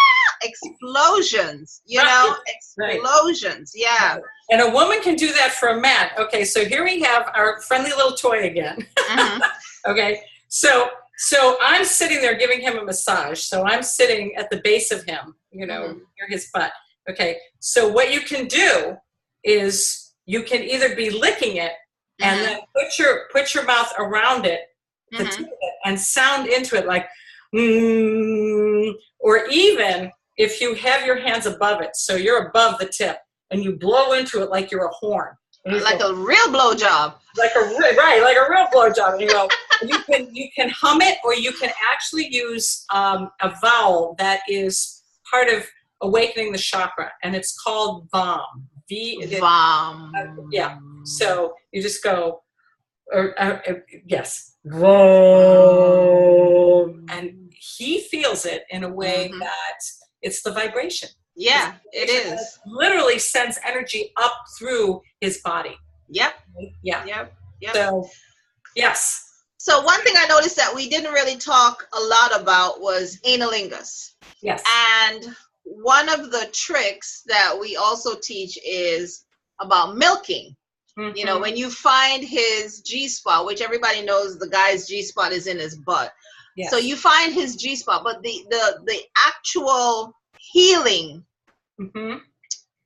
Explosions, explosions. Yeah. And a woman can do that for a man. Okay, so here we have our friendly little toy again. Okay, so I'm sitting there giving him a massage. So I'm sitting at the base of him, near his butt. Okay, so what you can do is you can either be licking it and then put your mouth around it, the tip of it, and sound into it like, or even if you have your hands above it, so you're above the tip, and you blow into it like you're a horn. Like a real blowjob. Like a real blowjob. And you go, you can hum it, or you can actually use a vowel that is part of awakening the chakra, and it's called VAM. VAM. Yeah. So you just go, yes, VAM, and he feels it in a way that it's the vibration. Yeah, it is. Literally sends energy up through his body. Yep. Yeah. Yep. So, yes. So one thing I noticed that we didn't really talk a lot about was analingus. Yes. And one of the tricks that we also teach is about milking. You know, when you find his G-spot, which everybody knows the guy's G-spot is in his butt. Yes. So you find his G-spot, but the actual healing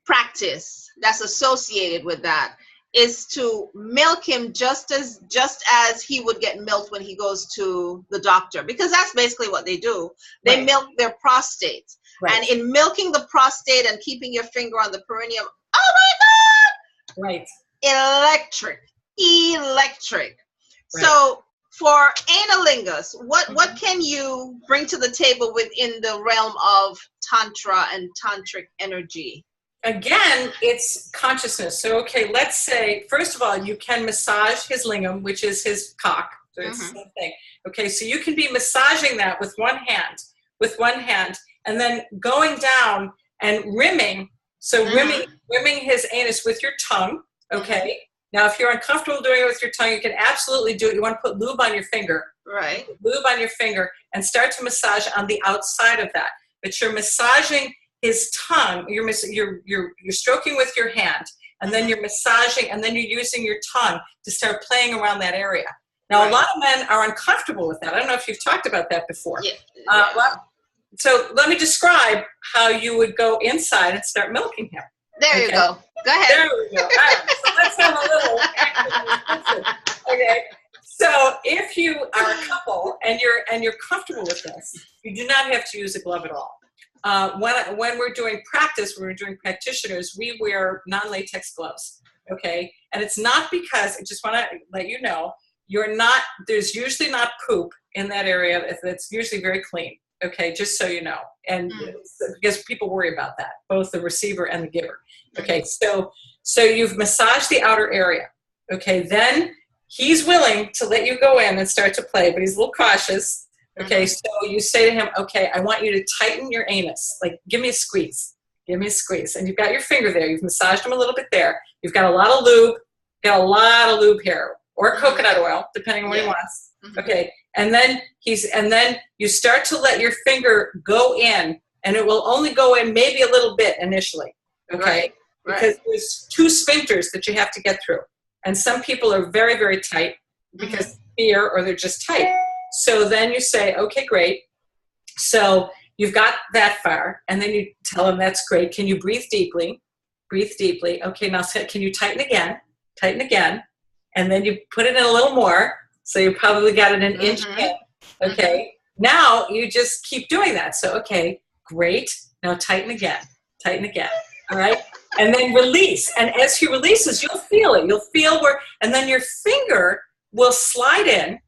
practice that's associated with that is to milk him just as he would get milked when he goes to the doctor, because that's basically what they do. They milk their prostate. And in milking the prostate and keeping your finger on the perineum, oh my God! Electric. So for analingus, what can you bring to the table within the realm of Tantra and Tantric energy? Again, it's consciousness. So, okay, let's say, first of all, you can massage his lingam, which is his cock. So it's the same thing. Okay, so you can be massaging that with one hand, and then going down and rimming. So rimming his anus with your tongue. Okay. Now, if you're uncomfortable doing it with your tongue, you can absolutely do it. You want to put lube on your finger. Right. Lube on your finger and start to massage on the outside of that. But you're massaging his tongue. You're stroking with your hand, and then you're massaging, and then you're using your tongue to start playing around that area. Now, a lot of men are uncomfortable with that. I don't know if you've talked about that before. So let me describe how you would go inside and start milking him. There you go. Go ahead. There we go. All right. So let's have a little action. Okay. So if you are a couple and you're comfortable with this, you do not have to use a glove at all. When we're doing practice, when we're doing practitioners, we wear non-latex gloves. Okay. And it's not because, I just want to let you know, there's usually not poop in that area. It's usually very clean. Okay, just so you know, and because people worry about that, both the receiver and the giver. Okay, so you've massaged the outer area. Okay, then he's willing to let you go in and start to play, but he's a little cautious. Okay, so you say to him, okay, I want you to tighten your anus. Like, give me a squeeze. And you've got your finger there. You've massaged him a little bit there. You've got a lot of lube. Here, or coconut oil, depending on what he wants. Okay. And then you start to let your finger go in, and it will only go in maybe a little bit initially. Okay. Because there's two sphincters that you have to get through. And some people are very, very tight because fear, or they're just tight. So then you say, okay, great. So you've got that far, and then you tell them that's great. Can you breathe deeply? Okay. Now can you tighten again? And then you put it in a little more. So you probably got it an inch in. Okay. Now you just keep doing that. So, okay, great. Now tighten again. All right. And then release. And as he releases, you'll feel it. You'll feel and then your finger will slide in.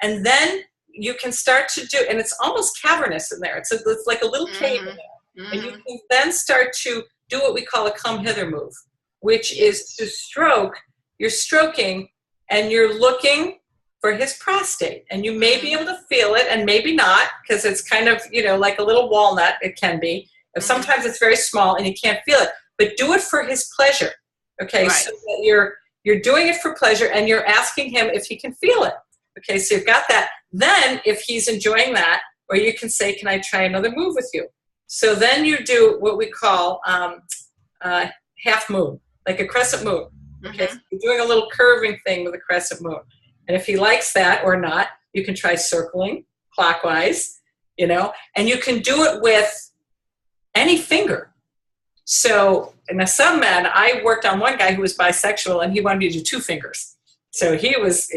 And then you can start to do, and it's almost cavernous in there. It's like a little cave in there. And you can then start to do what we call a come hither move, which is to stroke. You're stroking, and you're looking for his prostate. And you may be able to feel it, and maybe not, because it's kind of, like a little walnut, it can be. Sometimes it's very small, and you can't feel it. But do it for his pleasure, okay? So that you're doing it for pleasure, and you're asking him if he can feel it. Okay, so you've got that. Then, if he's enjoying that, or you can say, can I try another move with you? So then you do what we call half moon, like a crescent moon. Okay, so you're doing a little curving thing with a crescent moon. And if he likes that or not, you can try circling clockwise, and you can do it with any finger. So, now some men, I worked on one guy who was bisexual, and he wanted me to do 2 fingers. So he was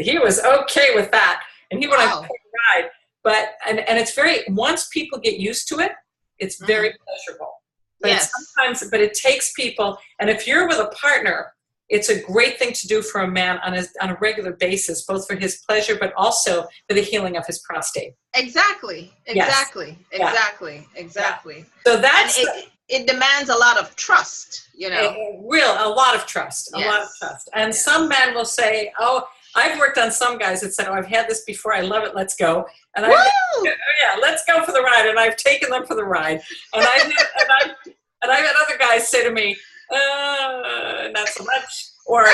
okay with that, and he wanted to take a ride. But and it's very, once people get used to it, it's very pleasurable. But but it takes people, and if you're with a partner, it's a great thing to do for a man on a regular basis, both for his pleasure, but also for the healing of his prostate. Exactly. Yeah. So that's it demands a lot of trust, you know. A lot of trust. And some men will say, "Oh, I've worked on some guys that said, 'Oh, I've had this before. I love it. Let's go.' And let's go for the ride." And I've taken them for the ride. And I've had other guys say to me, "Not so much." Or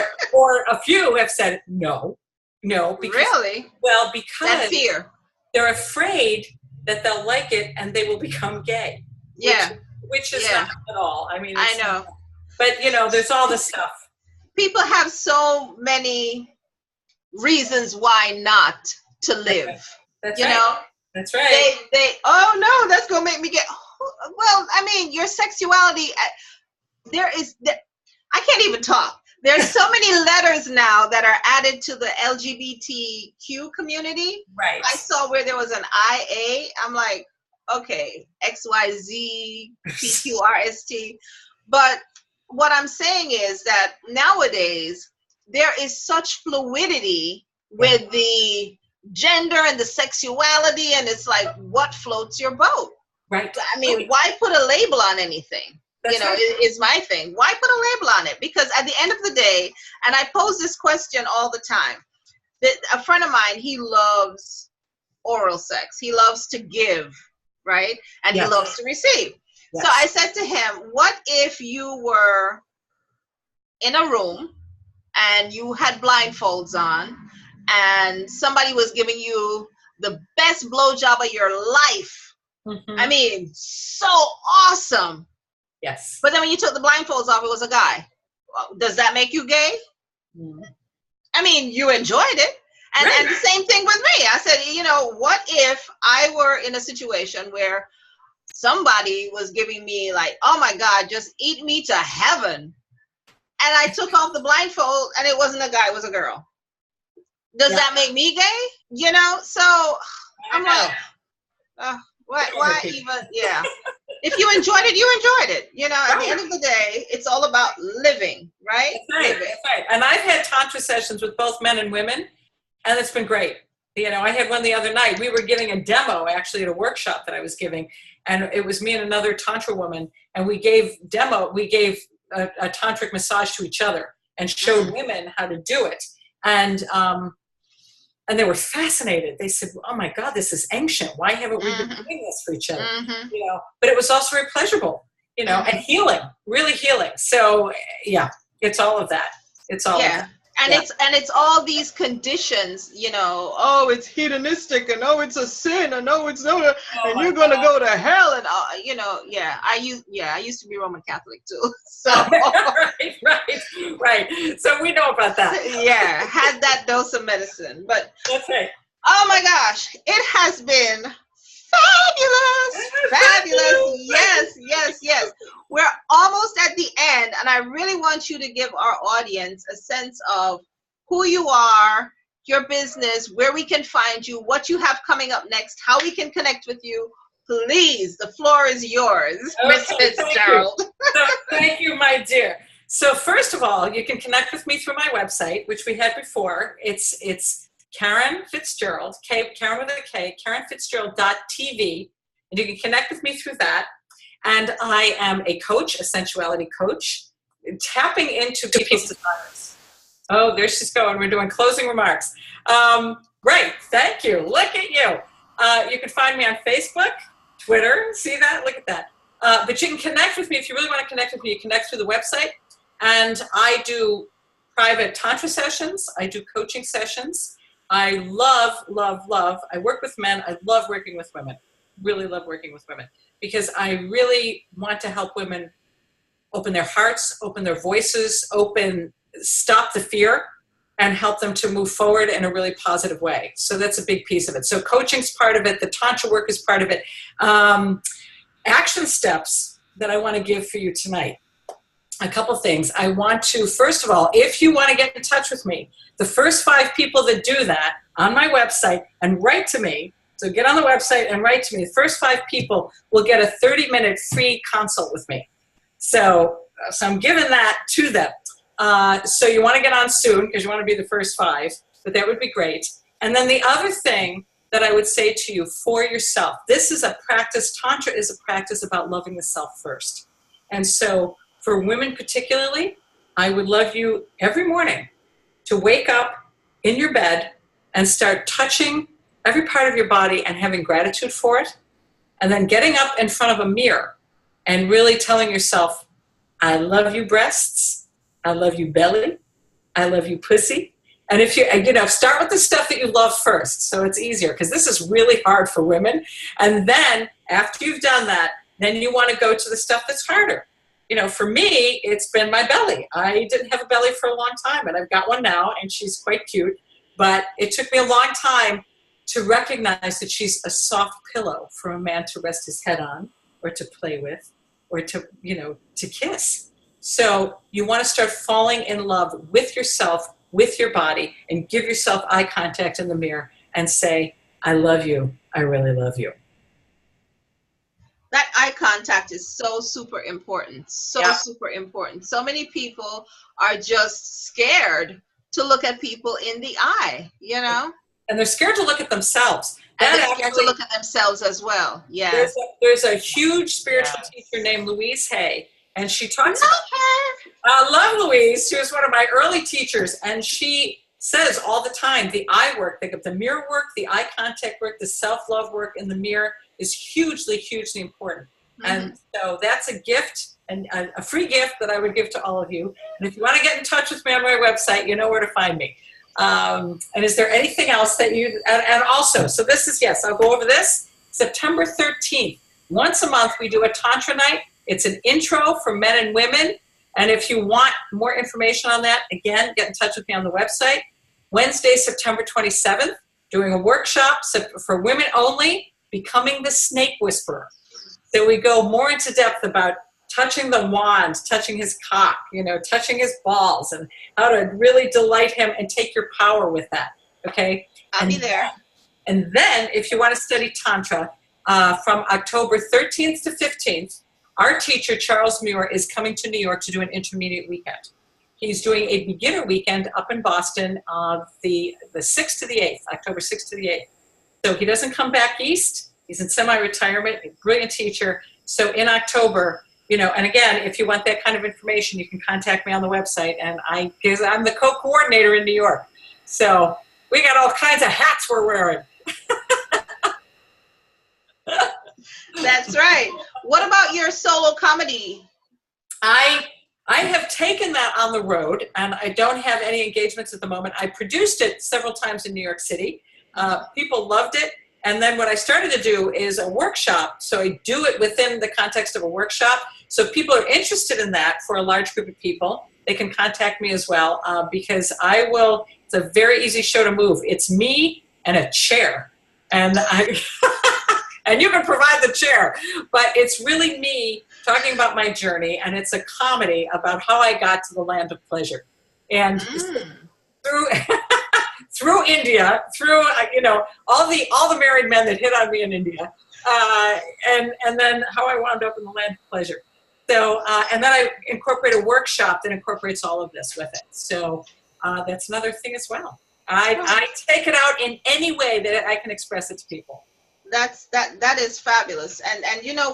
a few have said, no. Because, really? Well, because that fear. They're afraid that they'll like it and they will become gay. Yeah. Which is not at all. I mean, I know. But, there's all this stuff. People have so many reasons why not to live. That's you right. know? That's right. They oh no, that's going to make me get, well, I mean, your sexuality, I can't even talk. There's so many letters now that are added to the LGBTQ community. Right. I saw where there was an IA. I'm like, okay, XYZ, PQRST. But what I'm saying is that nowadays there is such fluidity with the gender and the sexuality, and it's like, what floats your boat? Right. I mean, why put a label on anything? That's is my thing. Why put a label on it? Because at the end of the day, and I pose this question all the time, that a friend of mine, he loves oral sex. He loves to give, right? And he loves to receive. Yes. So I said to him, what if you were in a room and you had blindfolds on and somebody was giving you the best blowjob of your life? Mm-hmm. I mean, so awesome. Yes. But then when you took the blindfolds off, it was a guy. Does that make you gay? Mm. I mean, you enjoyed it. And the same thing with me. I said, what if I were in a situation where somebody was giving me like, oh my God, just eat me to heaven. And I took off the blindfold and it wasn't a guy, it was a girl. Does that make me gay? So I'm like, why even, If you enjoyed it, you enjoyed it. At the end of the day, it's all about living, right? That's right. And I've had Tantra sessions with both men and women, and it's been great. I had one the other night. We were giving a demo, actually, at a workshop that I was giving, and it was me and another Tantra woman, and we gave a tantric massage to each other and showed women how to do it. And they were fascinated. They said, "Oh my God, this is ancient. Why haven't we been doing this for each other?" But it was also very pleasurable, and healing, really healing. So it's all of that. It's all of that. And it's all these conditions, oh, it's hedonistic, and oh, it's a sin, and oh, it's no, and you're going to go to hell, and I used to be Roman Catholic too, so right. So we know about that. Had that dose of medicine, but that's right. Oh my gosh, it has been fabulous. Yes. We're almost at the end, and I really want you to give our audience a sense of who you are, your business, where we can find you, what you have coming up next, how we can connect with you. Please, the floor is yours, Miss Fitzgerald. Thank you, my dear. So first of all, you can connect with me through my website, which we had before. It's Karen Fitzgerald, Karen with a K, KarenFitzgerald.tv, and you can connect with me through that. And I am a coach, a sensuality coach, tapping into people's desires. Oh, there she's going. We're doing closing remarks. Great, thank you. Look at you. You can find me on Facebook, Twitter. See that? Look at that. But you can connect with me if you really want to connect with me. You connect through the website, and I do private Tantra sessions. I do coaching sessions. I love. I work with men. I love working with women. Really love working with women because I really want to help women open their hearts, open their voices, stop the fear, and help them to move forward in a really positive way. So that's a big piece of it. So coaching's part of it. The Tantra work is part of it. Action steps that I want to give for you tonight. A couple things. I want to, first of all, if you want to get in touch with me, the first 5 people that do that on my website and write to me, so get on the website and write to me, the first 5 people will get a 30-minute free consult with me. So I'm giving that to them. So you want to get on soon because you want to be the first 5, but that would be great. And then the other thing that I would say to you for yourself, this is a practice, Tantra is a practice about loving the self first. And so for women particularly, I would love you every morning to wake up in your bed and start touching every part of your body and having gratitude for it. And then getting up in front of a mirror and really telling yourself, I love you breasts, I love you belly, I love you pussy. And if you start with the stuff that you love first, so it's easier, because this is really hard for women. And then after you've done that, then you want to go to the stuff that's harder. For me, it's been my belly. I didn't have a belly for a long time, and I've got one now, and she's quite cute. But it took me a long time to recognize that she's a soft pillow for a man to rest his head on, or to play with, or to kiss. So you want to start falling in love with yourself, with your body, and give yourself eye contact in the mirror and say, I love you. I really love you. That eye contact is so super important. Super important. So many people are just scared to look at people in the eye, And they're scared to look at themselves. And they're scared to look at themselves as well. Yeah. There's a huge spiritual teacher named Louise Hay, and she talks about her. I love Louise. She was one of my early teachers, and she says all the time, the eye work, the mirror work, the eye contact work, the self-love work in the mirror is hugely, hugely important. Mm-hmm. And so that's a gift, and a free gift that I would give to all of you. And if you want to get in touch with me on my website, you know where to find me. And is there anything else that and also, so this is, yes, I'll go over this, September 13th. Once a month, we do a Tantra night. It's an intro for men and women. And if you want more information on that, again, get in touch with me on the website. Wednesday, September 27th, doing a workshop for women only, Becoming the Snake Whisperer. So we go more into depth about touching the wand, touching his cock, touching his balls, and how to really delight him and take your power with that, okay? I'll be there. And then if you want to study Tantra, from October 13th to 15th, our teacher, Charles Muir, is coming to New York to do an intermediate weekend. He's doing a beginner weekend up in Boston, the 6th to the 8th, October 6th to the 8th. So he doesn't come back east. He's in semi-retirement, a brilliant teacher. So in October, and again, if you want that kind of information, you can contact me on the website. And because I'm the co-coordinator in New York. So we got all kinds of hats we're wearing. That's right. What about your solo comedy? I have taken that on the road, and I don't have any engagements at the moment. I produced it several times in New York City. People loved it. And then what I started to do is a workshop. So I do it within the context of a workshop. So if people are interested in that for a large group of people, they can contact me as well, because it's a very easy show to move. It's me and a chair. And and you can provide the chair. But it's really me talking about my journey, and it's a comedy about how I got to the land of pleasure. And through India, through all the married men that hit on me in India, and then how I wound up in the land of pleasure. So and then I incorporate a workshop that incorporates all of this with it. So that's another thing as well. I take it out in any way that I can express it to people. That is fabulous. And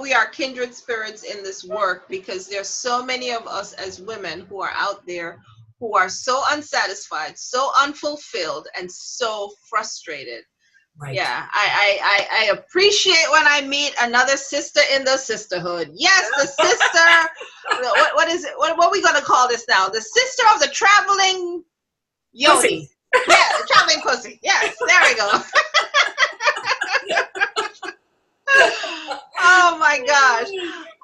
we are kindred spirits in this work, because there's so many of us as women who are out there who are so unsatisfied, so unfulfilled, and so frustrated. Right. Yeah, I appreciate when I meet another sister in the sisterhood. Yes, the sister. What is it? What are we going to call this now? The sister of the traveling yoni. Pussy. Yeah, the traveling pussy. Yes, there we go. Oh my gosh.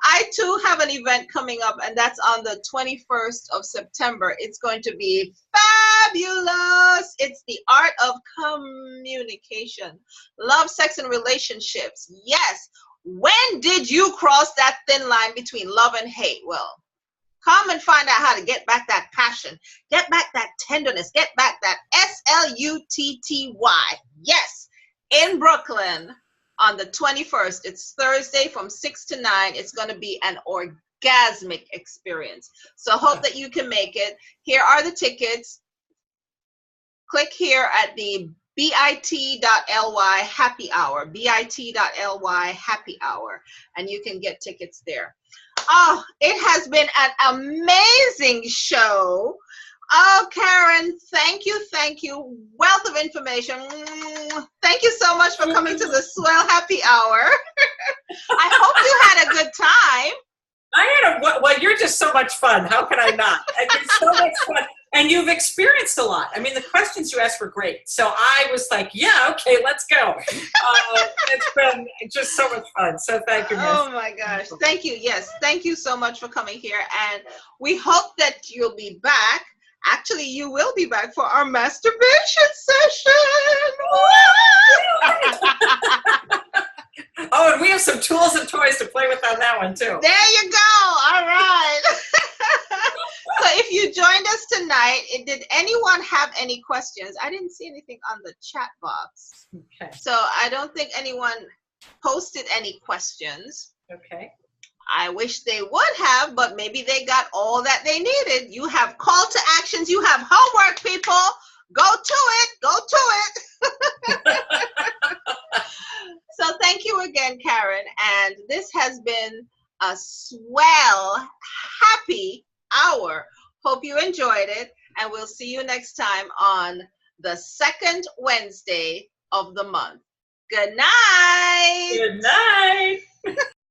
I too have an event coming up, and that's on the 21st of September. It's going to be fabulous. It's the art of communication, love, sex, and relationships. Yes, When did you cross that thin line between love and hate? Well, come and find out how to get back that passion, get back that tenderness, get back that SLUTTY. Yes, in Brooklyn on the 21st. It's Thursday from 6 to 9. It's going to be an orgasmic experience. So hope that you can make it. Here are the tickets. Click here at the bit.ly happy hour, bit.ly happy hour, and you can get tickets there. Oh, it has been an amazing show. Oh, Karen, thank you, thank you. Wealth of information. Thank you so much for coming to the S.W.E.L.L happy hour. I hope you had a good time. Well, you're just so much fun. How can I not? It's so much fun. And you've experienced a lot. I mean, the questions you asked were great. So I was like, yeah, okay, let's go. It's been just so much fun. So thank you, Miss. Oh, my gosh. Thank you. Yes, thank you so much for coming here. And we hope that you'll be back. Actually, you will be back for our masturbation session. Oh, and we have some tools and toys to play with on that one, too. There you go. All right. So if you joined us tonight, did anyone have any questions? I didn't see anything on the chat box. Okay. So I don't think anyone posted any questions. Okay. I wish they would have, but maybe they got all that they needed. You have call to actions. You have homework, people. Go to it. Go to it. So thank you again, Karen. And this has been a S.W.E.L.L happy hour. Hope you enjoyed it. And we'll see you next time on the second Wednesday of the month. Good night. Good night.